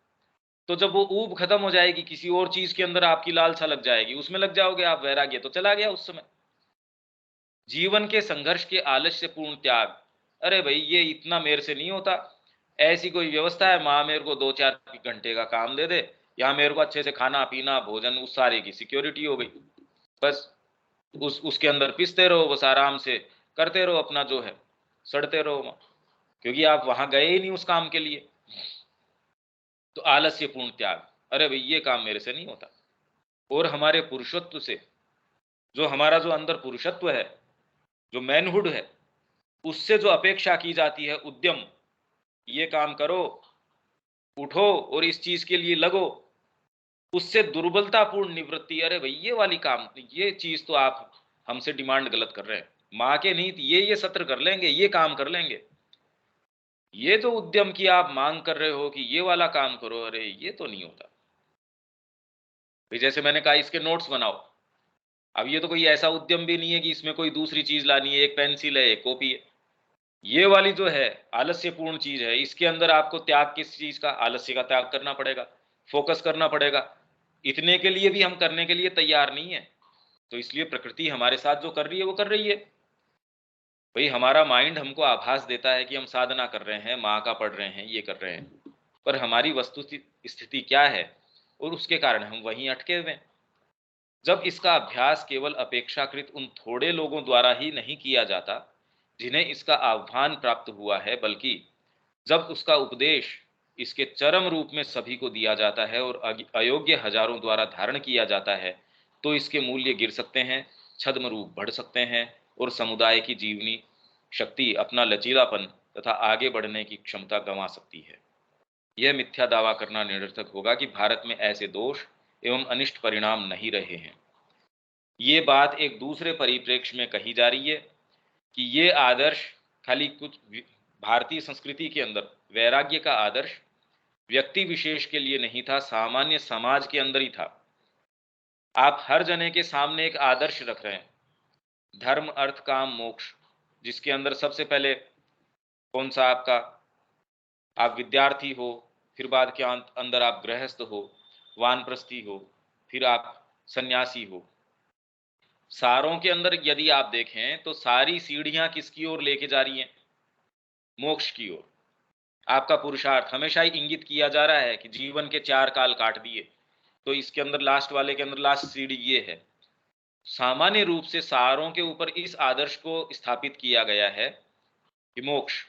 तो जब वो ऊब खत्म हो जाएगी, किसी और चीज के अंदर आपकी लालसा लग जाएगी, उसमें लग जाओगे आप, वैराग्य तो चला गया उस समय। जीवन के संघर्ष के आलस्य पूर्ण त्याग, अरे भाई ये इतना मेरे से नहीं होता। ऐसी कोई व्यवस्था है, माँ मेरे को 2-4 घंटे का काम दे दे, या मेरे को अच्छे से खाना पीना भोजन, उस सारे की सिक्योरिटी हो गई। बस उसके अंदर पिसते रहो, बस आराम से करते रहो अपना जो है, सड़ते रहो वहां, क्योंकि आप वहां गए ही नहीं उस काम के लिए। तो आलस्य पूर्ण त्याग, अरे भाई ये काम मेरे से नहीं होता। और हमारे पुरुषत्व से, जो हमारा जो अंदर पुरुषत्व है, जो मैनहुड है, उससे जो अपेक्षा की जाती है उद्यम, ये काम करो, उठो और इस चीज के लिए लगो, उससे दुर्बलतापूर्ण निवृत्ति, अरे भाई ये वाली काम, ये चीज तो आप हमसे डिमांड गलत कर रहे हैं। माँ के नहीं, ये सत्र कर लेंगे, ये काम कर लेंगे। ये जो उद्यम की आप मांग कर रहे हो कि ये वाला काम करो, अरे ये तो नहीं होता। भाई जैसे मैंने कहा, इसके नोट्स बनाओ, अब ये तो कोई ऐसा उद्यम भी नहीं है कि इसमें कोई दूसरी चीज लानी है, एक पेंसिल है, एक कॉपी है। ये वाली जो है आलस्यपूर्ण चीज है, इसके अंदर आपको त्याग किस चीज का, आलस्य का त्याग करना पड़ेगा, फोकस करना पड़ेगा। इतने के लिए भी हम करने के लिए तैयार नहीं है। तो इसलिए प्रकृति हमारे साथ जो कर रही है वो कर रही है। भाई हमारा माइंड हमको आभास देता है कि हम साधना कर रहे हैं, माँ का पढ़ रहे हैं, ये कर रहे हैं, पर हमारी वस्तु स्थिति क्या है, और उसके कारण हम वहीं अटके हुए हैं। जब इसका अभ्यास केवल अपेक्षाकृत उन थोड़े लोगों द्वारा ही नहीं किया जाता जिन्हें इसका आह्वान प्राप्त हुआ है, बल्कि जब उसका उपदेश इसके चरम रूप में सभी को दिया जाता है और अयोग्य हजारों द्वारा धारण किया जाता है, तो इसके मूल्य गिर सकते हैं, छद्म रूप बढ़ सकते हैं, और समुदाय की जीवनी शक्ति अपना लचीलापन तथा आगे बढ़ने की क्षमता गंवा सकती है। यह मिथ्या दावा करना निरर्थक होगा कि भारत में ऐसे दोष एवं अनिष्ट परिणाम नहीं रहे हैं। ये बात एक दूसरे परिप्रेक्ष्य में कही जा रही है कि ये आदर्श खाली कुछ भारतीय संस्कृति के अंदर वैराग्य का आदर्श व्यक्ति विशेष के लिए नहीं था, सामान्य समाज के अंदर ही था। आप हर जने के सामने एक आदर्श रख रहे हैं, धर्म अर्थ काम मोक्ष, जिसके अंदर सबसे पहले कौन सा आपका, आप विद्यार्थी हो, फिर बाद के अंदर आप गृहस्थ हो, वानप्रस्थी हो, फिर आप सन्यासी हो। सारों के अंदर यदि आप देखें तो सारी सीढ़ियां किसकी ओर लेके जा रही हैं, मोक्ष की ओर। आपका पुरुषार्थ हमेशा ही इंगित किया जा रहा है कि जीवन के 4 काल काट दिए, तो इसके अंदर लास्ट वाले के अंदर लास्ट सीढ़ी ये है। सामान्य रूप से सारों के ऊपर इस आदर्श को स्थापित किया गया है कि मोक्ष,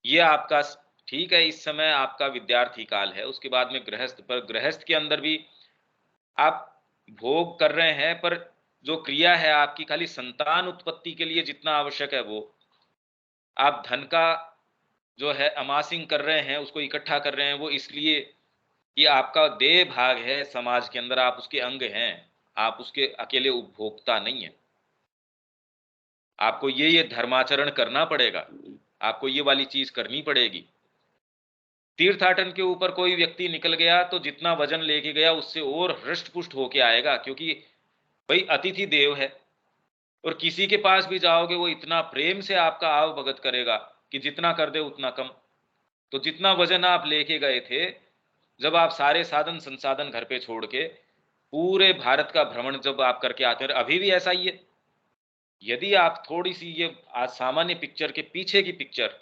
ये आपका ठीक है, इस समय आपका विद्यार्थी काल है, उसके बाद में गृहस्थ, पर गृहस्थ के अंदर भी आप भोग कर रहे हैं, पर जो क्रिया है आपकी खाली संतान उत्पत्ति के लिए जितना आवश्यक है, वो आप धन का जो है अमासिंग कर रहे हैं, उसको इकट्ठा कर रहे हैं, वो इसलिए कि आपका देह भाग है समाज के अंदर, आप उसके अंग हैं, आप उसके अकेले उपभोक्ता नहीं है। आपको ये धर्माचरण करना पड़ेगा, आपको ये वाली चीज करनी पड़ेगी। तीर्थाटन के ऊपर कोई व्यक्ति निकल गया तो जितना वजन लेके गया उससे और हृष्ट पुष्ट होके आएगा, क्योंकि भाई अतिथि देव है। और किसी के पास भी जाओगे वो इतना प्रेम से आपका आव भगत करेगा कि जितना कर दे उतना कम। तो जितना वजन आप लेके गए थे, जब आप सारे साधन संसाधन घर पे छोड़ के पूरे भारत का भ्रमण जब आप करके आते हैं, अभी भी ऐसा ही है। यदि आप थोड़ी सी ये आज सामान्य पिक्चर के पीछे की पिक्चर,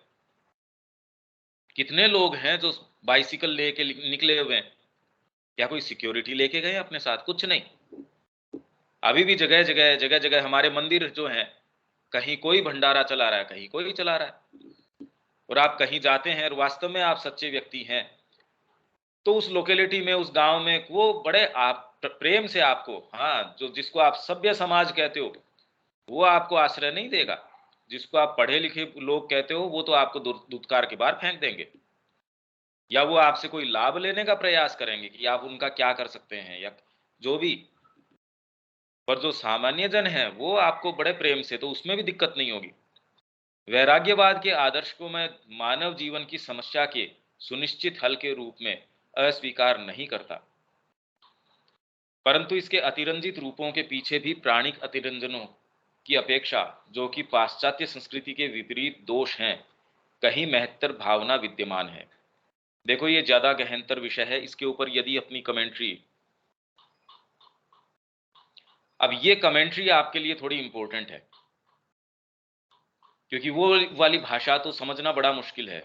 कितने लोग हैं जो बाइसिकल लेके निकले हुए हैं, क्या कोई सिक्योरिटी लेके गए अपने साथ? कुछ नहीं। अभी भी जगह जगह जगह जगह हमारे मंदिर जो हैं, कहीं कोई भंडारा चला रहा है, कहीं कोई चला रहा है। और आप कहीं जाते हैं और वास्तव में आप सच्चे व्यक्ति हैं, तो उस लोकेलिटी में, उस गांव में वो बड़े आप प्रेम से आपको, हाँ, जो जिसको आप सभ्य समाज कहते हो वो आपको आश्रय नहीं देगा। जिसको आप पढ़े लिखे लोग कहते हो वो तो आपको दुत्कार के बाहर फेंक देंगे, या वो आपसे कोई लाभ लेने का प्रयास करेंगे कि आप उनका क्या कर सकते हैं या जो भी। पर जो सामान्य जन है वो आपको बड़े प्रेम से, तो उसमें भी दिक्कत नहीं होगी। वैराग्यवाद के आदर्श को मैं मानव जीवन की समस्या के सुनिश्चित हल के रूप में अस्वीकार नहीं करता, परंतु इसके अतिरंजित रूपों के पीछे भी प्राणिक अतिरंजनों की अपेक्षा, जो कि पाश्चात्य संस्कृति के विपरीत दोष हैं, कहीं महत्तर भावना विद्यमान है। देखो ये ज्यादा गहनतर विषय है, इसके ऊपर यदि अपनी कमेंट्री, अब ये कमेंट्री आपके लिए थोड़ी इंपॉर्टेंट है, क्योंकि वो वाली भाषा तो समझना बड़ा मुश्किल है।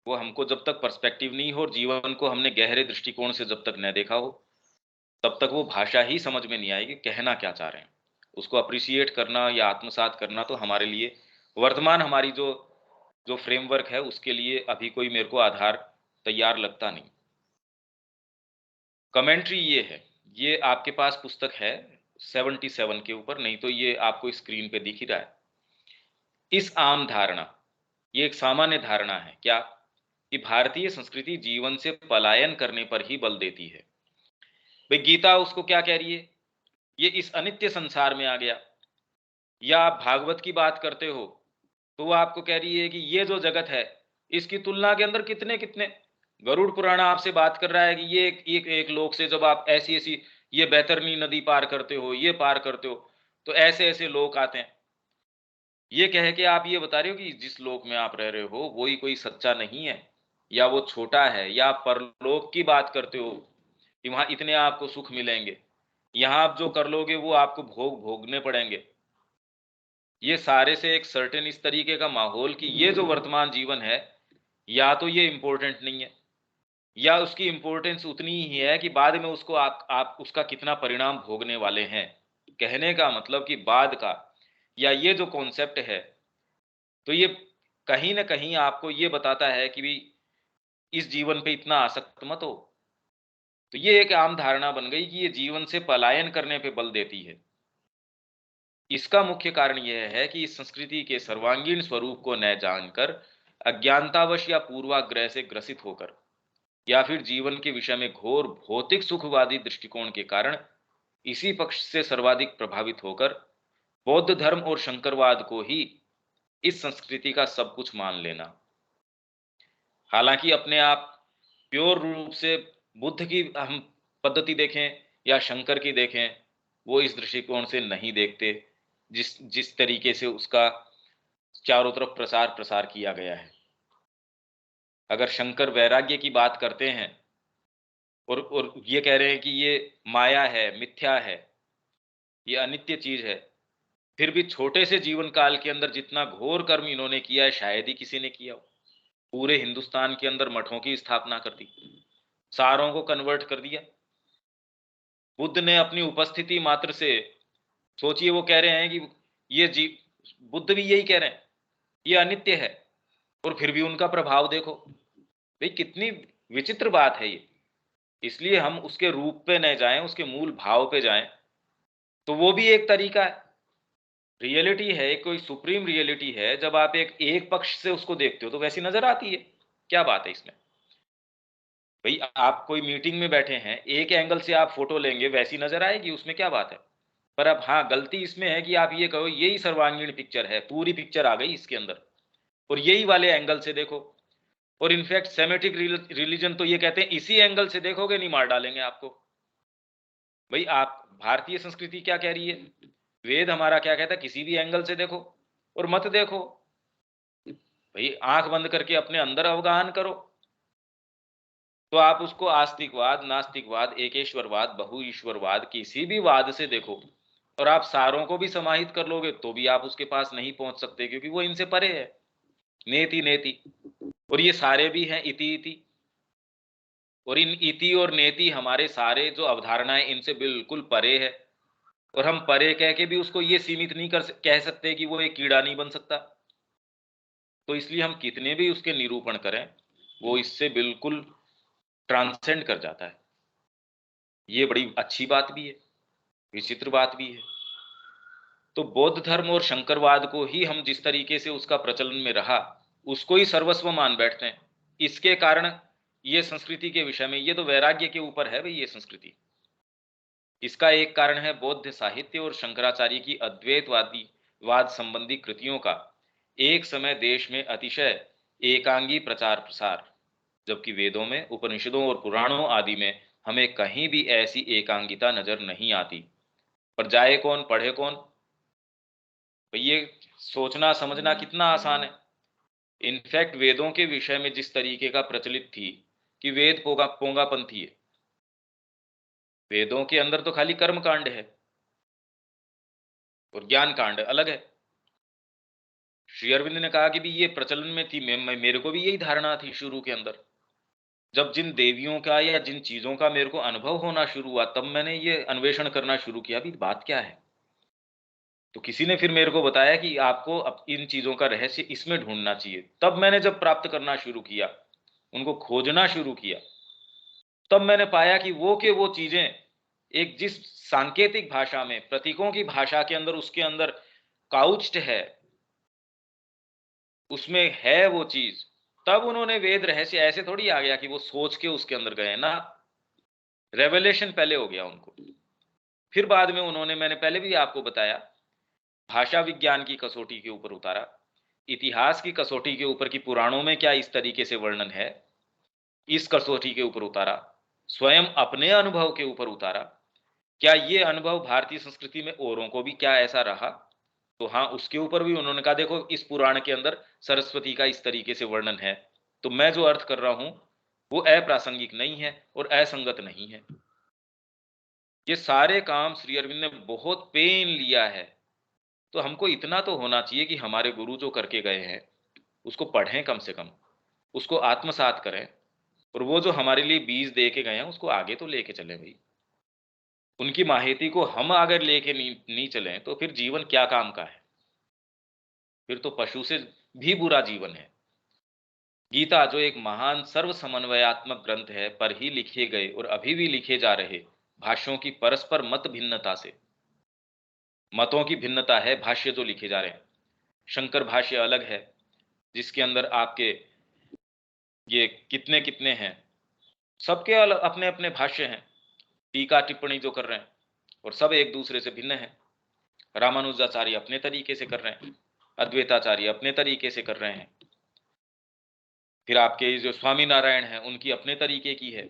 वो हमको जब तक पर्सपेक्टिव नहीं हो और जीवन को हमने गहरे दृष्टिकोण से जब तक न देखा हो, तब तक वो भाषा ही समझ में नहीं आएगी कहना क्या चाह रहे हैं। उसको अप्रिशिएट करना या आत्मसात करना तो हमारे लिए वर्तमान हमारी जो जो फ्रेमवर्क है उसके लिए अभी कोई मेरे को आधार तैयार लगता नहीं। कमेंट्री ये है, ये आपके पास पुस्तक है 77 के ऊपर, नहीं तो ये आपको स्क्रीन पे दिख ही रहा है। इस आम धारणा, ये एक सामान्य धारणा है क्या, कि भारतीय संस्कृति जीवन से पलायन करने पर ही बल देती है। भाई गीता उसको क्या कह रही है, ये इस अनित्य संसार में आ गया। या आप भागवत की बात करते हो तो वो आपको कह रही है कि ये जो जगत है इसकी तुलना के अंदर कितने कितने, गरुड़ पुराण आपसे बात कर रहा है कि ये एक लोक से जब आप ऐसी ऐसी ये बैतरनी नदी पार करते हो, ये पार करते हो। तो ऐसे-ऐसे लोग आते हैं। ये कह के आप ये बता रहे हो कि जिस लोक में आप रह रहे हो, वो ही कोई सच्चा नहीं है, या वो छोटा है, या आप परलोक की बात करते हो कि वहाँ इतने आपको सुख मिलेंगे। यहाँ आप जो कर लोगे वो आपको भोग भोगने पड़ेंगे। ये सारे से एक सर्टेन इस तरीके का माहौल कि ये जो वर्तमान जीवन है, या तो ये इम्पोर्टेंट नहीं है, या उसकी इम्पोर्टेंस उतनी ही है कि बाद में उसको आप उसका कितना परिणाम भोगने वाले हैं। कहने का मतलब कि बाद का, या ये जो कॉन्सेप्ट है, तो ये कहीं न कहीं आपको ये बताता है कि भई इस जीवन पे इतना आसक्त मत हो। तो ये एक आम धारणा बन गई कि ये जीवन से पलायन करने पे बल देती है। इसका मुख्य कारण यह है कि इस संस्कृति के सर्वांगीण स्वरूप को न जानकर, अज्ञानतावश या पूर्वाग्रह से ग्रसित होकर, या फिर जीवन के विषय में घोर भौतिक सुखवादी दृष्टिकोण के कारण इसी पक्ष से सर्वाधिक प्रभावित होकर बौद्ध धर्म और शंकरवाद को ही इस संस्कृति का सब कुछ मान लेना। हालांकि अपने आप प्योर रूप से बुद्ध की हम पद्धति देखें या शंकर की देखें, वो इस दृष्टिकोण से नहीं देखते, जिस जिस तरीके से उसका चारों तरफ प्रसार प्रसार किया गया है। अगर शंकर वैराग्य की बात करते हैं और ये कह रहे हैं कि ये माया है, मिथ्या है, ये अनित्य चीज है, फिर भी छोटे से जीवन काल के अंदर जितना घोर कर्म इन्होंने किया है, शायद ही किसी ने किया हो। पूरे हिंदुस्तान के अंदर मठों की स्थापना कर दी, सारों को कन्वर्ट कर दिया। बुद्ध ने अपनी उपस्थिति मात्र से, सोचिए वो कह रहे हैं कि ये जी बुद्ध भी यही कह रहे हैं, ये अनित्य है, और फिर भी उनका प्रभाव देखो। भाई कितनी विचित्र बात है ये। इसलिए हम उसके रूप पे न जाएं, उसके मूल भाव पे जाएं। तो वो भी एक तरीका है। रियलिटी है, कोई सुप्रीम रियलिटी है, जब आप एक पक्ष से उसको देखते हो तो वैसी नजर आती है। क्या बात है इसमें? भाई आप कोई मीटिंग में बैठे हैं, एक एंगल से आप फोटो लेंगे, वैसी नजर आएगी, उसमें क्या बात है? पर अब हाँ, गलती इसमें है कि आप ये कहो यही सर्वांगीण पिक्चर है, पूरी पिक्चर आ गई इसके अंदर, और यही वाले एंगल से देखो। और इनफैक्ट सेमेटिक रिलीजन तो ये कहते हैं इसी एंगल से देखोगे नहीं मार डालेंगे आपको। भाई आप, भारतीय संस्कृति क्या कह रही है, वेद हमारा क्या कहता है, किसी भी एंगल से देखो और मत देखो। भाई आंख बंद करके अपने अंदर अवगाहन करो। तो आप उसको आस्तिकवाद, नास्तिकवाद, एकेश्वरवाद, बहुईश्वरवाद, किसी भी वाद से देखो, और आप सारों को भी समाहित कर लोगे तो भी आप उसके पास नहीं पहुंच सकते, क्योंकि वो इनसे परे है। नेति नेति, और ये सारे भी हैं इति इति। और इन इति और नेति हमारे सारे जो अवधारणाएं इनसे बिल्कुल परे है। और हम परे कह के भी उसको ये सीमित नहीं कह सकते कि वो एक कीड़ा नहीं बन सकता। तो इसलिए हम कितने भी उसके निरूपण करें, वो इससे बिल्कुल ट्रांसेंड कर जाता है। ये बड़ी अच्छी बात भी है, विचित्र बात भी है। तो बौद्ध धर्म और शंकरवाद को ही हम जिस तरीके से उसका प्रचलन में रहा, उसको ही सर्वस्व मान बैठते हैं। इसके कारण ये संस्कृति के विषय में, ये तो वैराग्य के ऊपर है भाई ये संस्कृति। इसका एक कारण है बौद्ध साहित्य और शंकराचार्य की अद्वैतवादी वाद संबंधी कृतियों का एक समय देश में अतिशय एकांगी प्रचार प्रसार, जबकि वेदों में, उपनिषदों और पुराणों आदि में हमें कहीं भी ऐसी एकांगिता नजर नहीं आती। पर जाए कौन, पढ़े कौन? तो ये सोचना समझना कितना आसान है। इनफैक्ट वेदों के विषय में जिस तरीके का प्रचलित थी कि वेद पोंगापंथी है, वेदों के अंदर तो खाली कर्म कांड है और ज्ञान कांड अलग है। श्री अरविंद ने कहा कि भी ये प्रचलन में थी, मेरे को भी यही धारणा थी शुरू के अंदर। जब जिन देवियों का या जिन चीजों का मेरे को अनुभव होना शुरू हुआ, तब मैंने ये अन्वेषण करना शुरू किया भी बात क्या है। तो किसी ने फिर मेरे को बताया कि आपको अब इन चीजों का रहस्य इसमें ढूंढना चाहिए। तब मैंने जब प्राप्त करना शुरू किया, उनको खोजना शुरू किया, तब मैंने पाया कि वो के वो चीजें एक जिस सांकेतिक भाषा में, प्रतीकों की भाषा के अंदर, उसके अंदर काउच्ड है, उसमें है वो चीज। तब उन्होंने वेद रहस्य ऐसे थोड़ी आ गया कि वो सोच के उसके अंदर गए ना, रेवलेशन पहले हो गया उनको। फिर बाद में उन्होंने, मैंने पहले भी आपको बताया, भाषा विज्ञान की कसौटी के ऊपर उतारा, इतिहास की कसौटी के ऊपर कि पुराणों में क्या इस तरीके से वर्णन है, इस कसौटी के ऊपर उतारा, स्वयं अपने अनुभव के ऊपर उतारा, क्या ये अनुभव भारतीय संस्कृति में औरों को भी क्या ऐसा रहा? तो हाँ, उसके ऊपर भी उन्होंने कहा देखो इस पुराण के अंदर सरस्वती का इस तरीके से वर्णन है। तो मैं जो अर्थ कर रहा हूँ, वो अप्रासंगिक नहीं है और असंगत नहीं है। ये सारे काम श्री अरविंद ने बहुत पेन लिया है। तो हमको इतना तो होना चाहिए कि हमारे गुरु जो करके गए हैं, उसको पढ़ें कम से कम, उसको आत्मसात करें और वो जो हमारे लिए बीज दे के गए हैं, उसको आगे तो लेके चलें भई। उनकी माहिती को हम अगर लेके नहीं चलें, तो फिर जीवन क्या काम का है? फिर तो पशु से भी बुरा जीवन है। गीता जो एक महान सर्व समन्वयात्मक ग्रंथ है, पर ही लिखे गए और अभी भी लिखे जा रहे भाष्यों की परस्पर मत भिन्नता से, मतों की भिन्नता है भाष्य जो लिखे जा रहे हैं। शंकर भाष्य अलग है, जिसके अंदर आपके ये कितने कितने हैं, सबके अलग अपने अपने भाष्य हैं, टीका टिप्पणी जो कर रहे हैं, और सब एक दूसरे से भिन्न है। रामानुजाचार्य अपने तरीके से कर रहे हैं, अद्वैताचार्य अपने तरीके से कर रहे हैं, फिर आपके जो स्वामी नारायण हैं उनकी अपने तरीके की है,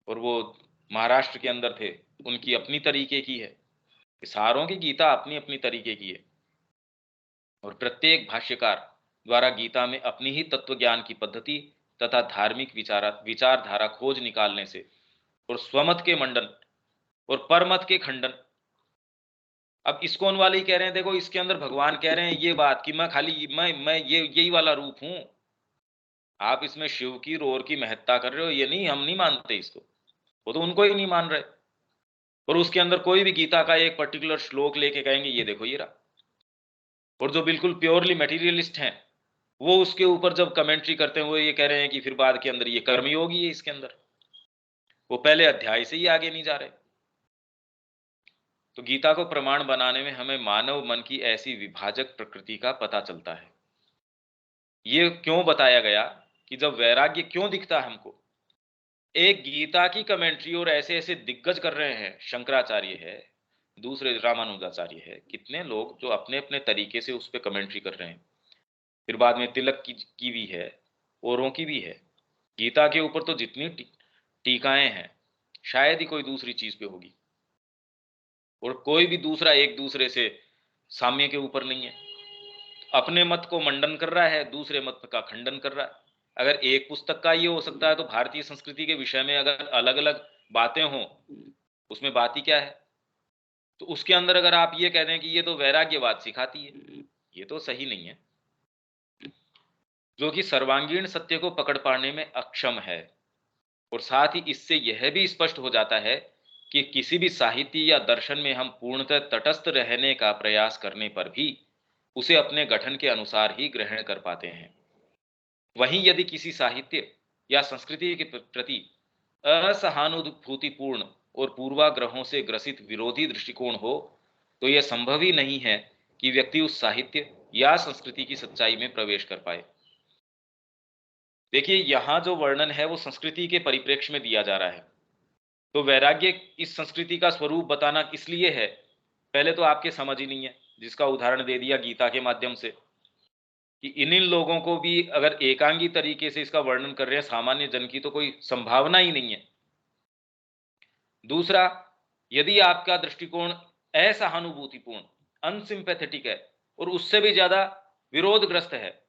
और वो महाराष्ट्र के अंदर थे, उनकी अपनी तरीके की है। सारों की गीता अपनी अपनी तरीके की है, और प्रत्येक भाष्यकार द्वारा गीता में अपनी ही तत्व ज्ञान की पद्धति तथा धार्मिक विचारधारा खोज निकालने से और स्वमत के मंडन और परमत के खंडन। अब इस्कॉन वाले ही कह रहे हैं, देखो इसके अंदर भगवान कह रहे हैं ये बात कि मैं खाली मैं ये यही वाला रूप हूं। आप इसमें शिव की रोर की महत्ता कर रहे हो, ये नहीं, हम नहीं मानते इसको। वो तो उनको ही नहीं मान रहे। और उसके अंदर कोई भी गीता का एक पर्टिकुलर श्लोक लेके कहेंगे ये देखो ये रहा। और जो बिल्कुल प्योरली मटेरियलिस्ट हैं, वो उसके ऊपर जब कमेंट्री करते हैं, वो ये कह रहे हैं कि फिर बाद के अंदर ये कर्मयोगी है इसके अंदर। वो पहले अध्याय से ही आगे नहीं जा रहे। तो गीता को प्रमाण बनाने में हमें मानव मन की ऐसी विभाजक प्रकृति का पता चलता है। ये क्यों बताया गया कि जब वैराग्य क्यों दिखता है हमको, एक गीता की कमेंट्री और ऐसे ऐसे दिग्गज कर रहे हैं, शंकराचार्य है, दूसरे रामानुजाचार्य है, कितने लोग जो अपने अपने तरीके से उस पर कमेंट्री कर रहे हैं। फिर बाद में तिलक की भी है, औरों की भी है। गीता के ऊपर तो जितनी टीकाएं हैं, शायद ही कोई दूसरी चीज पे होगी, और कोई भी दूसरा एक दूसरे से साम्य के ऊपर नहीं है। अपने मत को मंडन कर रहा है, दूसरे मत का खंडन कर रहा है। अगर एक पुस्तक का ये हो सकता है, तो भारतीय संस्कृति के विषय में अगर अलग अलग बातें हों, उसमें बात ही क्या है? तो उसके अंदर अगर आप ये कह दें कि ये तो वैराग्यवाद सिखाती है, ये तो सही नहीं है। जो कि सर्वांगीण सत्य को पकड़ पाने में अक्षम है। और साथ ही इससे यह भी स्पष्ट हो जाता है कि किसी भी साहित्य या दर्शन में हम पूर्णतः तटस्थ रहने का प्रयास करने पर भी उसे अपने गठन के अनुसार ही ग्रहण कर पाते हैं। वहीं यदि किसी साहित्य या संस्कृति के प्रति असहानुभूतिपूर्ण और पूर्वाग्रहों से ग्रसित विरोधी दृष्टिकोण हो, तो यह संभव ही नहीं है कि व्यक्ति उस साहित्य या संस्कृति की सच्चाई में प्रवेश कर पाए। देखिए, यहाँ जो वर्णन है वो संस्कृति के परिप्रेक्ष्य में दिया जा रहा है। तो वैराग्य इस संस्कृति का स्वरूप बताना किस लिए है, पहले तो आपके समझ ही नहीं है, जिसका उदाहरण दे दिया गीता के माध्यम से कि इन लोगों को भी अगर एकांगी तरीके से इसका वर्णन कर रहे हैं, सामान्य जन की तो कोई संभावना ही नहीं है। दूसरा, यदि आपका दृष्टिकोण असहानुभूतिपूर्ण, अनसिंपैथेटिक है और उससे भी ज्यादा विरोधग्रस्त है,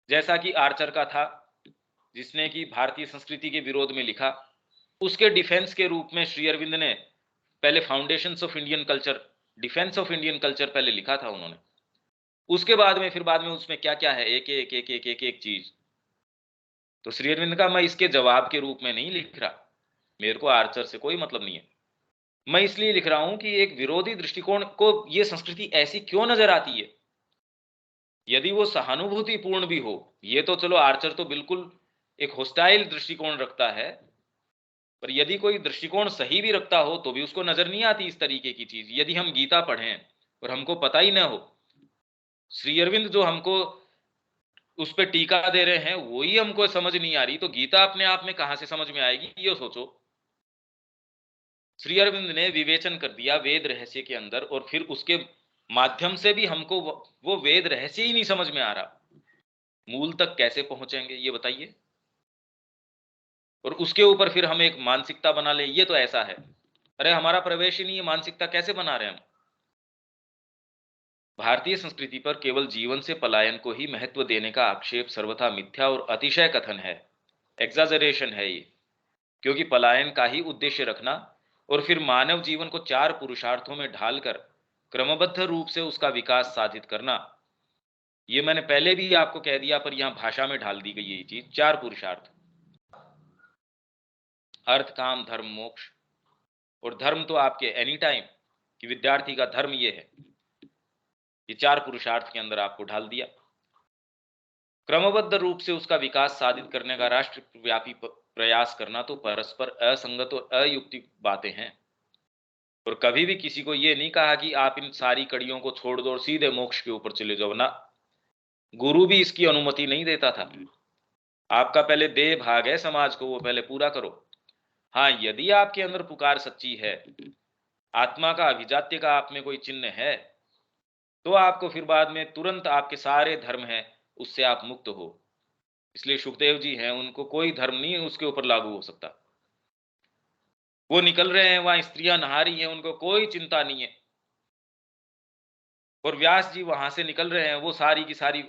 जैसा कि आर्चर का था, जिसने कि भारतीय संस्कृति के विरोध में लिखा, उसके डिफेंस के रूप में श्री अरविंद ने पहले foundations of Indian culture, defence of Indian culture पहले लिखा था उन्होंने। उसके बाद में फिर बाद में उसमें क्या क्या है, एक एक एक एक एक एक चीज। तो श्री अरविंद का मैं इसके जवाब के रूप में नहीं लिख रहा, मेरे को आर्चर से कोई मतलब नहीं है। मैं इसलिए लिख रहा हूं कि एक विरोधी दृष्टिकोण को ये संस्कृति ऐसी क्यों नजर आती है। यदि वो सहानुभूतिपूर्ण भी हो, ये तो चलो आर्चर तो बिल्कुल एक होस्टाइल दृष्टिकोण रखता है, पर यदि कोई दृष्टिकोण सही भी रखता हो तो भी उसको नजर नहीं आती इस तरीके की चीज। यदि हम गीता पढ़ें और हमको पता ही ना हो, श्री अरविंद जो हमको उस पर टीका दे रहे हैं वही हमको समझ नहीं आ रही, तो गीता अपने आप में कहां से समझ में आएगी, ये सोचो। श्री अरविंद ने विवेचन कर दिया वेद रहस्य के अंदर, और फिर उसके माध्यम से भी हमको वो वेद रहस्य ही नहीं समझ में आ रहा, मूल तक कैसे पहुंचेंगे ये बताइए। और उसके ऊपर फिर हम एक मानसिकता बना ले, ये तो ऐसा है। अरे हमारा प्रवेश ही नहीं है, मानसिकता कैसे बना रहे हैं हम? भारतीय संस्कृति पर केवल जीवन से पलायन को ही महत्व देने का आक्षेप सर्वथा मिथ्या और अतिशय कथन है, एग्जाजरेशन है ये। क्योंकि पलायन का ही उद्देश्य रखना और फिर मानव जीवन को चार पुरुषार्थों में ढालकर क्रमबद्ध रूप से उसका विकास साधित करना, ये मैंने पहले भी आपको कह दिया, पर यहां भाषा में ढाल दी गई ये चीज, चार पुरुषार्थ, अर्थ काम धर्म मोक्ष। और धर्म तो आपके एनी टाइम कि विद्यार्थी का धर्म ये है, ये चार पुरुषार्थ के अंदर आपको ढाल दिया। क्रमबद्ध रूप से उसका विकास साधित करने का राष्ट्रव्यापी प्रयास करना तो परस्पर असंगत और अयुक्ति बातें हैं। और कभी भी किसी को यह नहीं कहा कि आप इन सारी कड़ियों को छोड़ दो और सीधे मोक्ष के ऊपर चले जाओ ना, गुरु भी इसकी अनुमति नहीं देता था। आपका पहले देह भाग है समाज को, वो पहले पूरा करो। हाँ, यदि आपके अंदर पुकार सच्ची है, आत्मा का अभिजात्य का आप में कोई चिन्ह है, तो आपको फिर बाद में तुरंत आपके सारे धर्म हैं उससे आप मुक्त हो। इसलिए सुखदेव जी हैं, उनको कोई धर्म नहीं उसके ऊपर लागू हो सकता। वो निकल रहे हैं, वहां स्त्रियां नहा रही हैं, उनको कोई चिंता नहीं है। और व्यास जी वहां से निकल रहे हैं, वो सारी की सारी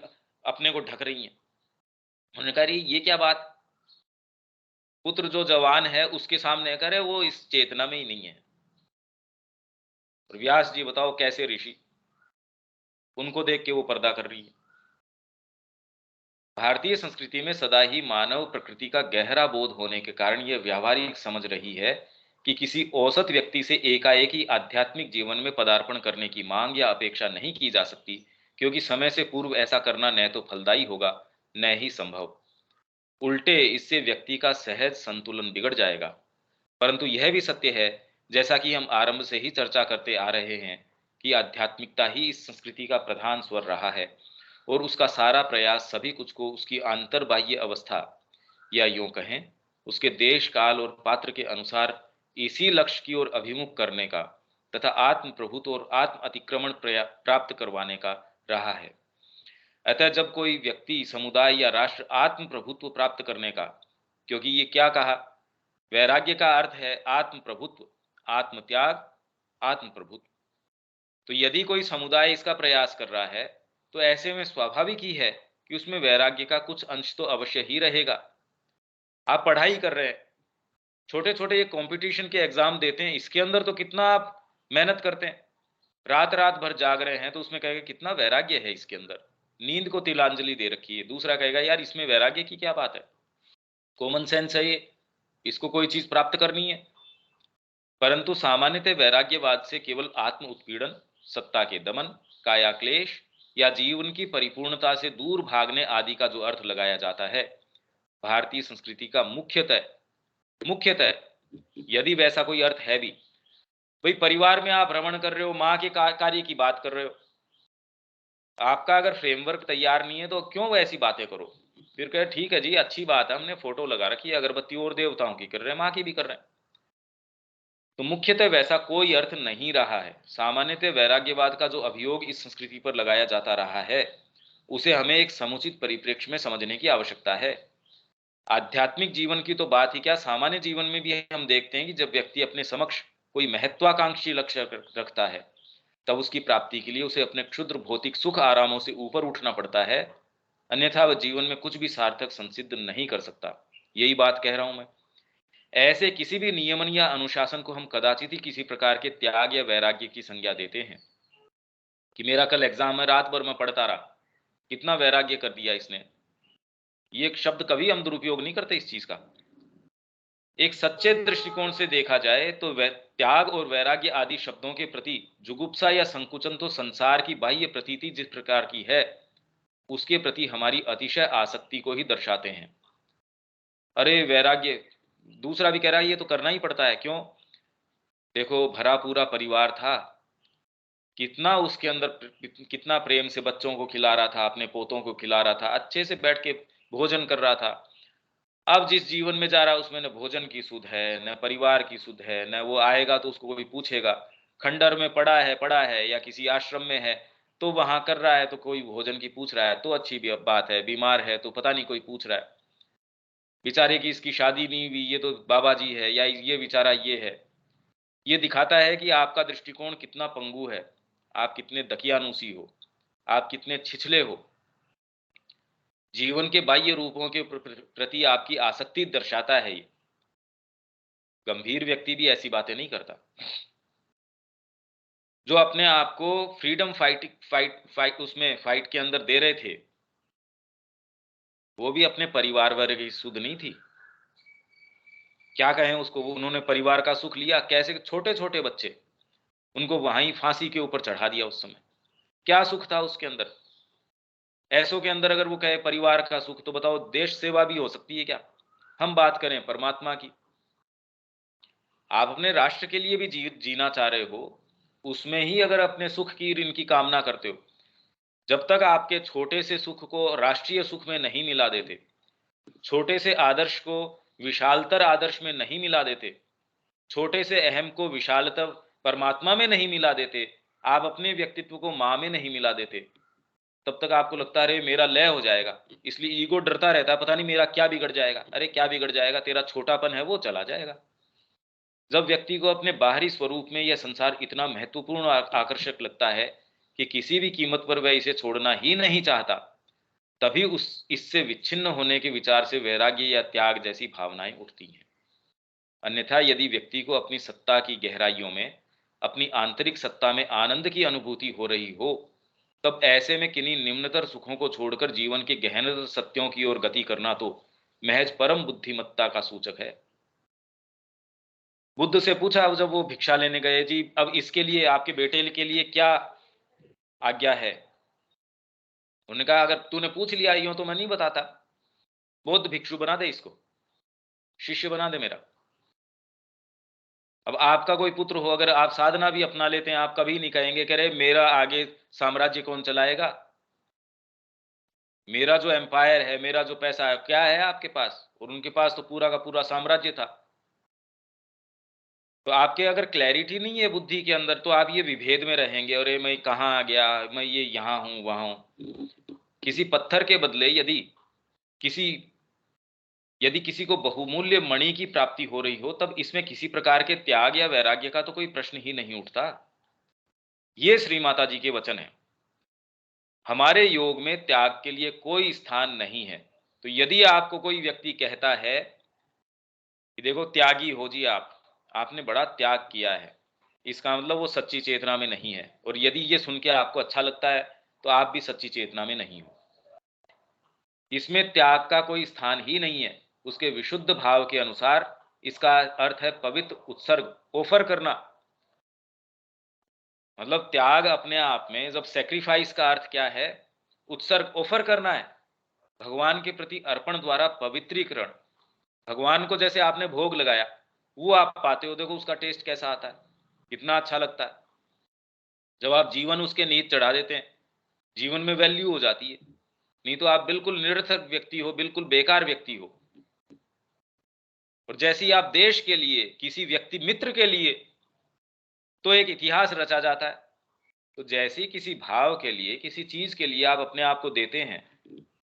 अपने को ढक रही हैं। उन्होंने कहा ये क्या बात, पुत्र जो जवान है उसके सामने करे, वो इस चेतना में ही नहीं है। और व्यास जी बताओ कैसे ऋषि, उनको देख के वो पर्दा कर रही है। भारतीय संस्कृति में सदा ही मानव प्रकृति का गहरा बोध होने के कारण यह व्यावहारिक समझ रही है कि किसी औसत व्यक्ति से एकाएक ही आध्यात्मिक जीवन में पदार्पण करने की मांग या अपेक्षा नहीं की जा सकती, क्योंकि समय से पूर्व ऐसा करना न तो फलदायी होगा, न ही संभव। उल्टे इससे व्यक्ति का सहज संतुलन बिगड़ जाएगा। परंतु यह भी सत्य है, जैसा कि हम आरंभ से ही चर्चा करते आ रहे हैं, कि आध्यात्मिकता ही इस संस्कृति का प्रधान स्वर रहा है और उसका सारा प्रयास सभी कुछ को उसकी अंतर्बाह्य अवस्था, या यूं कहें उसके देश काल और पात्र के अनुसार इसी लक्ष्य की ओर अभिमुख करने का तथा आत्म प्रभुत्व और आत्म अतिक्रमण प्राप्त करवाने का रहा है। अतः जब कोई व्यक्ति, समुदाय या राष्ट्र आत्म प्रभुत्व प्राप्त करने का, क्योंकि ये क्या कहा, वैराग्य का अर्थ है आत्म प्रभुत्व, आत्म त्याग, आत्म प्रभुत्व। तो यदि कोई समुदाय इसका प्रयास कर रहा है, तो ऐसे में स्वाभाविक ही है कि उसमें वैराग्य का कुछ अंश तो अवश्य ही रहेगा। आप पढ़ाई कर रहे हैं, छोटे छोटे ये कंपटीशन के एग्जाम देते हैं, इसके अंदर तो कितना आप मेहनत करते हैं, रात रात भर जाग रहे हैं, तो उसमें कहेगा कितना वैराग्य है इसके अंदर, नींद को तिलांजलि दे रखी है। दूसरा कहेगा यार इसमें वैराग्य की क्या बात है, कॉमन सेंस है ये, इसको कोई चीज प्राप्त करनी है। परंतु सामान्यतः वैराग्यवाद से केवल आत्म उत्पीड़न, सत्ता के दमन, काया क्लेश या जीवन की परिपूर्णता से दूर भागने आदि का जो अर्थ लगाया जाता है, भारतीय संस्कृति का मुख्यतः मुख्यतः यदि वैसा कोई अर्थ है भी, भाई परिवार में आप भ्रमण कर रहे हो, माँ के कार्य की बात कर रहे हो, आपका अगर फ्रेमवर्क तैयार नहीं है तो क्यों वैसी बातें करो। फिर कहे ठीक है जी, अच्छी बात है, हमने फोटो लगा रखी है अगरबत्ती, और देवताओं की कर रहे हैं, माँ की भी कर रहे हैं। तो मुख्यतः वैसा कोई अर्थ नहीं रहा है। सामान्यतः वैराग्यवाद का जो अभियोग इस संस्कृति पर लगाया जाता रहा है, उसे हमें एक समुचित परिप्रेक्ष्य में समझने की आवश्यकता है। आध्यात्मिक जीवन की तो बात ही क्या, सामान्य जीवन में भी हम देखते हैं कि जब व्यक्ति अपने समक्ष कोई महत्वाकांक्षी लक्ष्य रखता है, तब उसकी प्राप्ति के लिए उसे अपने क्षुद्र भौतिक सुख आरामों से ऊपर उठना पड़ता है, अन्यथा वह जीवन में कुछ भी सार्थक संसिद्ध नहीं कर सकता। यही बात कह रहा हूं मैं। ऐसे किसी भी नियमन या अनुशासन को हम कदाचित ही किसी प्रकार के त्याग या वैराग्य की संज्ञा देते हैं। कि मेरा कल एग्जाम है, रात भर मैं पढ़ता रहा, कितना वैराग्य कर दिया इसने, ये एक शब्द कभी हम दुरुपयोग नहीं करते इस चीज का। एक सच्चे दृष्टिकोण से देखा जाए तो त्याग और वैराग्य आदि शब्दों के प्रति जुगुप्सा या संकुचन तो संसार की बाह्य प्रतीति जिस प्रकार की है, उसके प्रति हमारी अतिशय आसक्ति को ही दर्शाते हैं। अरे वैराग्य, दूसरा भी कह रहा है ये तो करना ही पड़ता है, क्यों, देखो भरा पूरा परिवार था, कितना उसके अंदर कितना प्रेम से बच्चों को खिला रहा था, अपने पोतों को खिला रहा था, अच्छे से बैठ के भोजन कर रहा था। अब जिस जीवन में जा रहा है उसमें न भोजन की सुध है, न परिवार की सुध है, न वो आएगा तो उसको कोई पूछेगा। खंडर में पड़ा है या किसी आश्रम में है तो वहां कर रहा है, तो कोई भोजन की पूछ रहा है तो अच्छी भी बात है, बीमार है तो पता नहीं कोई पूछ रहा है, बेचारे की इसकी शादी नहीं हुई, ये तो बाबा जी है या ये बेचारा ये है। ये दिखाता है कि आपका दृष्टिकोण कितना पंगु है, आप कितने दकियानुसी हो, आप कितने छिछले हो। जीवन के बाह्य रूपों के प्रति आपकी आसक्ति दर्शाता है ये। गंभीर व्यक्ति भी ऐसी बातें नहीं करता। जो अपने आप को फ्रीडम फाइट उसमें फाइट के अंदर दे रहे थे, वो भी अपने परिवार वर्ग की सुध नहीं थी। क्या कहें उसको, वो उन्होंने परिवार का सुख लिया कैसे? छोटे छोटे बच्चे, उनको वहीं फांसी के ऊपर चढ़ा दिया। उस समय क्या सुख था उसके अंदर? ऐसों के अंदर अगर वो कहे परिवार का सुख, तो बताओ देश सेवा भी हो सकती है क्या? हम बात करें परमात्मा की। आप अपने राष्ट्र के लिए भी जीना चाह रहे हो, उसमें ही अगर अपने सुख की इनकी कामना करते हो, जब तक आपके छोटे से सुख को राष्ट्रीय सुख में नहीं मिला देते, छोटे से आदर्श को विशालतर आदर्श में नहीं मिला देते, छोटे से अहम को विशालतर परमात्मा में नहीं मिला देते, आप अपने व्यक्तित्व को मां में नहीं मिला देते, तब तक आपको लगता है मेरा लय हो जाएगा। इसलिए ईगो डरता रहता है, पता नहीं मेरा क्या बिगड़ जाएगा। अरे क्या बिगड़ जाएगा? तेरा छोटापन है वो चला जाएगा। जब व्यक्ति को अपने बाहरी स्वरूप में यह संसार इतना महत्वपूर्ण आकर्षक लगता है कि किसी भी कीमत पर वह इसे छोड़ना ही नहीं चाहता, तभी उस इससे विच्छिन्न होने के विचार से वैराग्य या त्याग जैसी भावनाएं उठती हैं। अन्यथा यदि व्यक्ति को अपनी सत्ता की गहराइयों में, अपनी आंतरिक सत्ता में आनंद की अनुभूति हो रही हो, तब ऐसे में किन्हीं निम्नतर सुखों को छोड़कर जीवन के गहनतर सत्यों की ओर गति करना तो महज परम बुद्धिमत्ता का सूचक है। बुद्ध से पूछा जब वो भिक्षा लेने गए, जी अब इसके लिए आपके बेटे के लिए क्या आज्ञा है? उन्होंने कहा अगर तूने पूछ लिया यूं तो मैं नहीं बताता। बौद्ध भिक्षु बना दे, इसको शिष्य बना दे मेरा। अब आपका कोई पुत्र हो, अगर आप साधना भी अपना लेते हैं, आप कभी नहीं कहेंगे कि अरे मेरा आगे साम्राज्य कौन चलाएगा, मेरा जो एम्पायर है, मेरा जो पैसा है, क्या है आपके पास? और उनके पास तो पूरा का पूरा साम्राज्य था। तो आपके अगर क्लैरिटी नहीं है बुद्धि के अंदर, तो आप ये विभेद में रहेंगे, अरे मैं कहाँ आ गया, मैं ये यहाँ हूं वहां हूं। किसी पत्थर के बदले किसी यदि किसी को बहुमूल्य मणि की प्राप्ति हो रही हो, तब इसमें किसी प्रकार के त्याग या वैराग्य का तो कोई प्रश्न ही नहीं उठता। ये श्री माता जी के वचन है। हमारे योग में त्याग के लिए कोई स्थान नहीं है। तो यदि आपको कोई व्यक्ति कहता है कि देखो त्यागी हो जी आपने बड़ा त्याग किया है, इसका मतलब वो सच्ची चेतना में नहीं है। और यदि ये सुन के आपको अच्छा लगता है, तो आप भी सच्ची चेतना में नहीं हो। इसमें त्याग का कोई स्थान ही नहीं है। उसके विशुद्ध भाव के अनुसार इसका अर्थ है पवित्र उत्सर्ग, ऑफर करना। मतलब त्याग अपने आप में, जब सेक्रीफाइस का अर्थ क्या है? उत्सर्ग, ऑफर करना है, भगवान के प्रति अर्पण द्वारा पवित्रीकरण। भगवान को जैसे आपने भोग लगाया, वो आप पाते हो, देखो उसका टेस्ट कैसा आता है, कितना अच्छा लगता है। जब आप जीवन उसके नीत चढ़ा देते हैं, जीवन में वैल्यू हो जाती है। नहीं तो आप बिल्कुल निरर्थक व्यक्ति हो, बिल्कुल बेकार व्यक्ति हो। और जैसे ही आप देश के लिए, किसी व्यक्ति मित्र के लिए, तो एक इतिहास रचा जाता है। तो जैसे ही किसी भाव के लिए, किसी चीज के लिए आप अपने आप को देते हैं,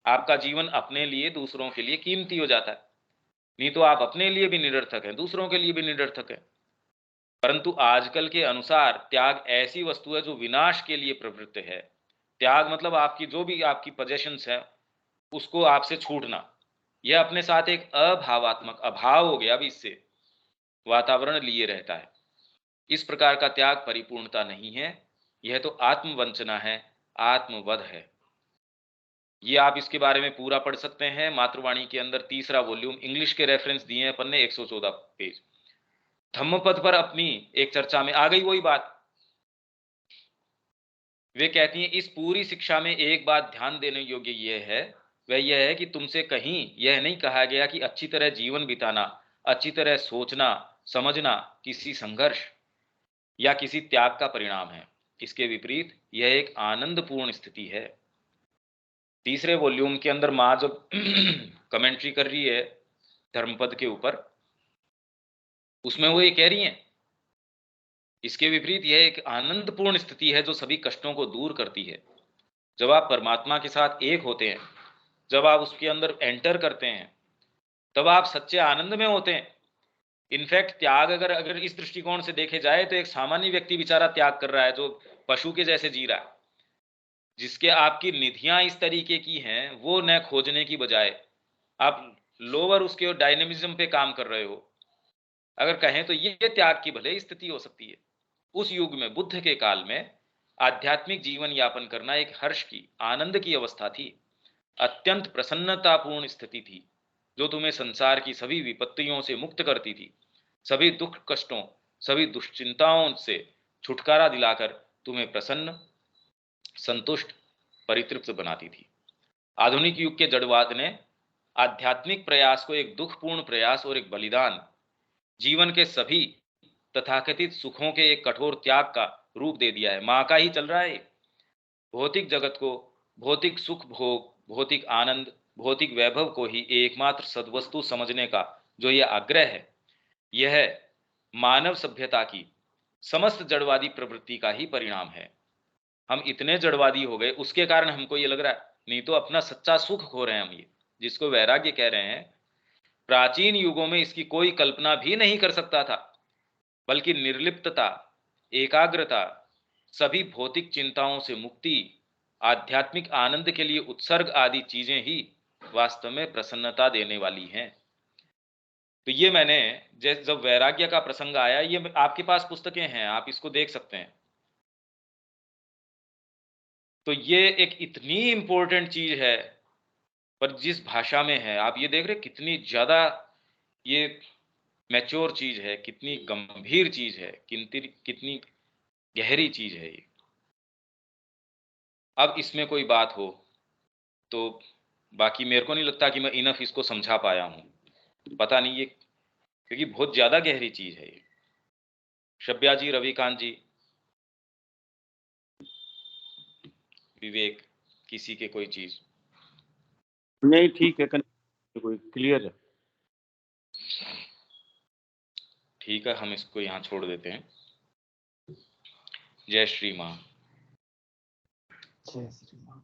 आपका जीवन अपने लिए, दूसरों के लिए कीमती हो जाता है। नहीं तो आप अपने लिए भी निरर्थक हैं, दूसरों के लिए भी निरर्थक हैं। परंतु आजकल के अनुसार त्याग ऐसी वस्तु है जो विनाश के लिए प्रवृत्त है। त्याग मतलब आपकी जो भी आपकी पोजेशंस है, उसको आपसे छूटना। यह अपने साथ एक अभावात्मक अभाव हो गया, अब इससे वातावरण लिए रहता है। इस प्रकार का त्याग परिपूर्णता नहीं है, यह तो आत्मवंचना है, आत्मवध है। ये आप इसके बारे में पूरा पढ़ सकते हैं मातृवाणी के अंदर, तीसरा वॉल्यूम, इंग्लिश के रेफरेंस दिए हैं पन्ने 114 पेज। धम्मपद पर अपनी एक चर्चा में आ गई वही बात। वे कहती हैं इस पूरी शिक्षा में एक बात ध्यान देने योग्य यह है, वह यह है कि तुमसे कहीं यह नहीं कहा गया कि अच्छी तरह जीवन बिताना, अच्छी तरह सोचना समझना किसी संघर्ष या किसी त्याग का परिणाम है। इसके विपरीत यह एक आनंदपूर्ण स्थिति है। तीसरे वॉल्यूम के अंदर माँ जब कमेंट्री कर रही है धर्मपद के ऊपर, उसमें वो ये कह रही हैं, इसके विपरीत यह एक आनंदपूर्ण स्थिति है जो सभी कष्टों को दूर करती है। जब आप परमात्मा के साथ एक होते हैं, जब आप उसके अंदर एंटर करते हैं, तब आप सच्चे आनंद में होते हैं। इनफैक्ट त्याग अगर अगर इस दृष्टिकोण से देखे जाए तो एक सामान्य व्यक्ति बेचारा त्याग कर रहा है, जो पशु के जैसे जी रहा है, जिसके आपकी निधियां इस तरीके की हैं, वो न खोजने की बजाय आप लोअर उसके डायनेमिज्म पे काम कर रहे हो। अगर कहें तो ये त्याग की भले स्थिति हो सकती है। उस युग में, बुद्ध के काल में, आध्यात्मिक जीवन यापन करना एक हर्ष की, आनंद की अवस्था थी, अत्यंत प्रसन्नतापूर्ण स्थिति थी, जो तुम्हें संसार की सभी विपत्तियों से मुक्त करती थी, सभी दुख कष्टों, सभी दुश्चिंताओं से छुटकारा दिलाकर तुम्हें प्रसन्न, संतुष्ट, परितृप्त बनाती थी। आधुनिक युग के जड़वाद ने आध्यात्मिक प्रयास को एक दुखपूर्ण प्रयास और एक बलिदान, जीवन के सभी तथाकथित सुखों के एक कठोर त्याग का रूप दे दिया है। मां का ही चल रहा है। भौतिक जगत को, भौतिक सुख भोग, भौतिक आनंद, भौतिक वैभव को ही एकमात्र सद्वस्तु समझने का जो यह आग्रह है, यह मानव सभ्यता की समस्त जड़वादी प्रवृत्ति का ही परिणाम है। हम इतने जड़वादी हो गए, उसके कारण हमको ये लग रहा है, नहीं तो अपना सच्चा सुख खो रहे हैं हम। ये जिसको वैराग्य कह रहे हैं, प्राचीन युगों में इसकी कोई कल्पना भी नहीं कर सकता था, बल्कि निर्लिप्तता, एकाग्रता, सभी भौतिक चिंताओं से मुक्ति, आध्यात्मिक आनंद के लिए उत्सर्ग आदि चीजें ही वास्तव में प्रसन्नता देने वाली हैं। तो ये मैंने, जब वैराग्य का प्रसंग आया, ये आपके पास पुस्तकें हैं, आप इसको देख सकते हैं। तो ये एक इतनी इंपॉर्टेंट चीज है, पर जिस भाषा में है, आप ये देख रहे कितनी ज्यादा ये मैच्योर चीज है, कितनी गंभीर चीज है, कितनी कितनी गहरी चीज है ये। अब इसमें कोई बात हो तो, बाकी मेरे को नहीं लगता कि मैं इनफ इसको समझा पाया हूं, पता नहीं ये, क्योंकि बहुत ज्यादा गहरी चीज है ये। शब्या जी, रविकांत जी, विवेक, किसी के कोई चीज? नहीं, ठीक है, कोई क्लियर है। ठीक है, हम इसको यहाँ छोड़ देते हैं। जय श्री मां। जय श्री राम।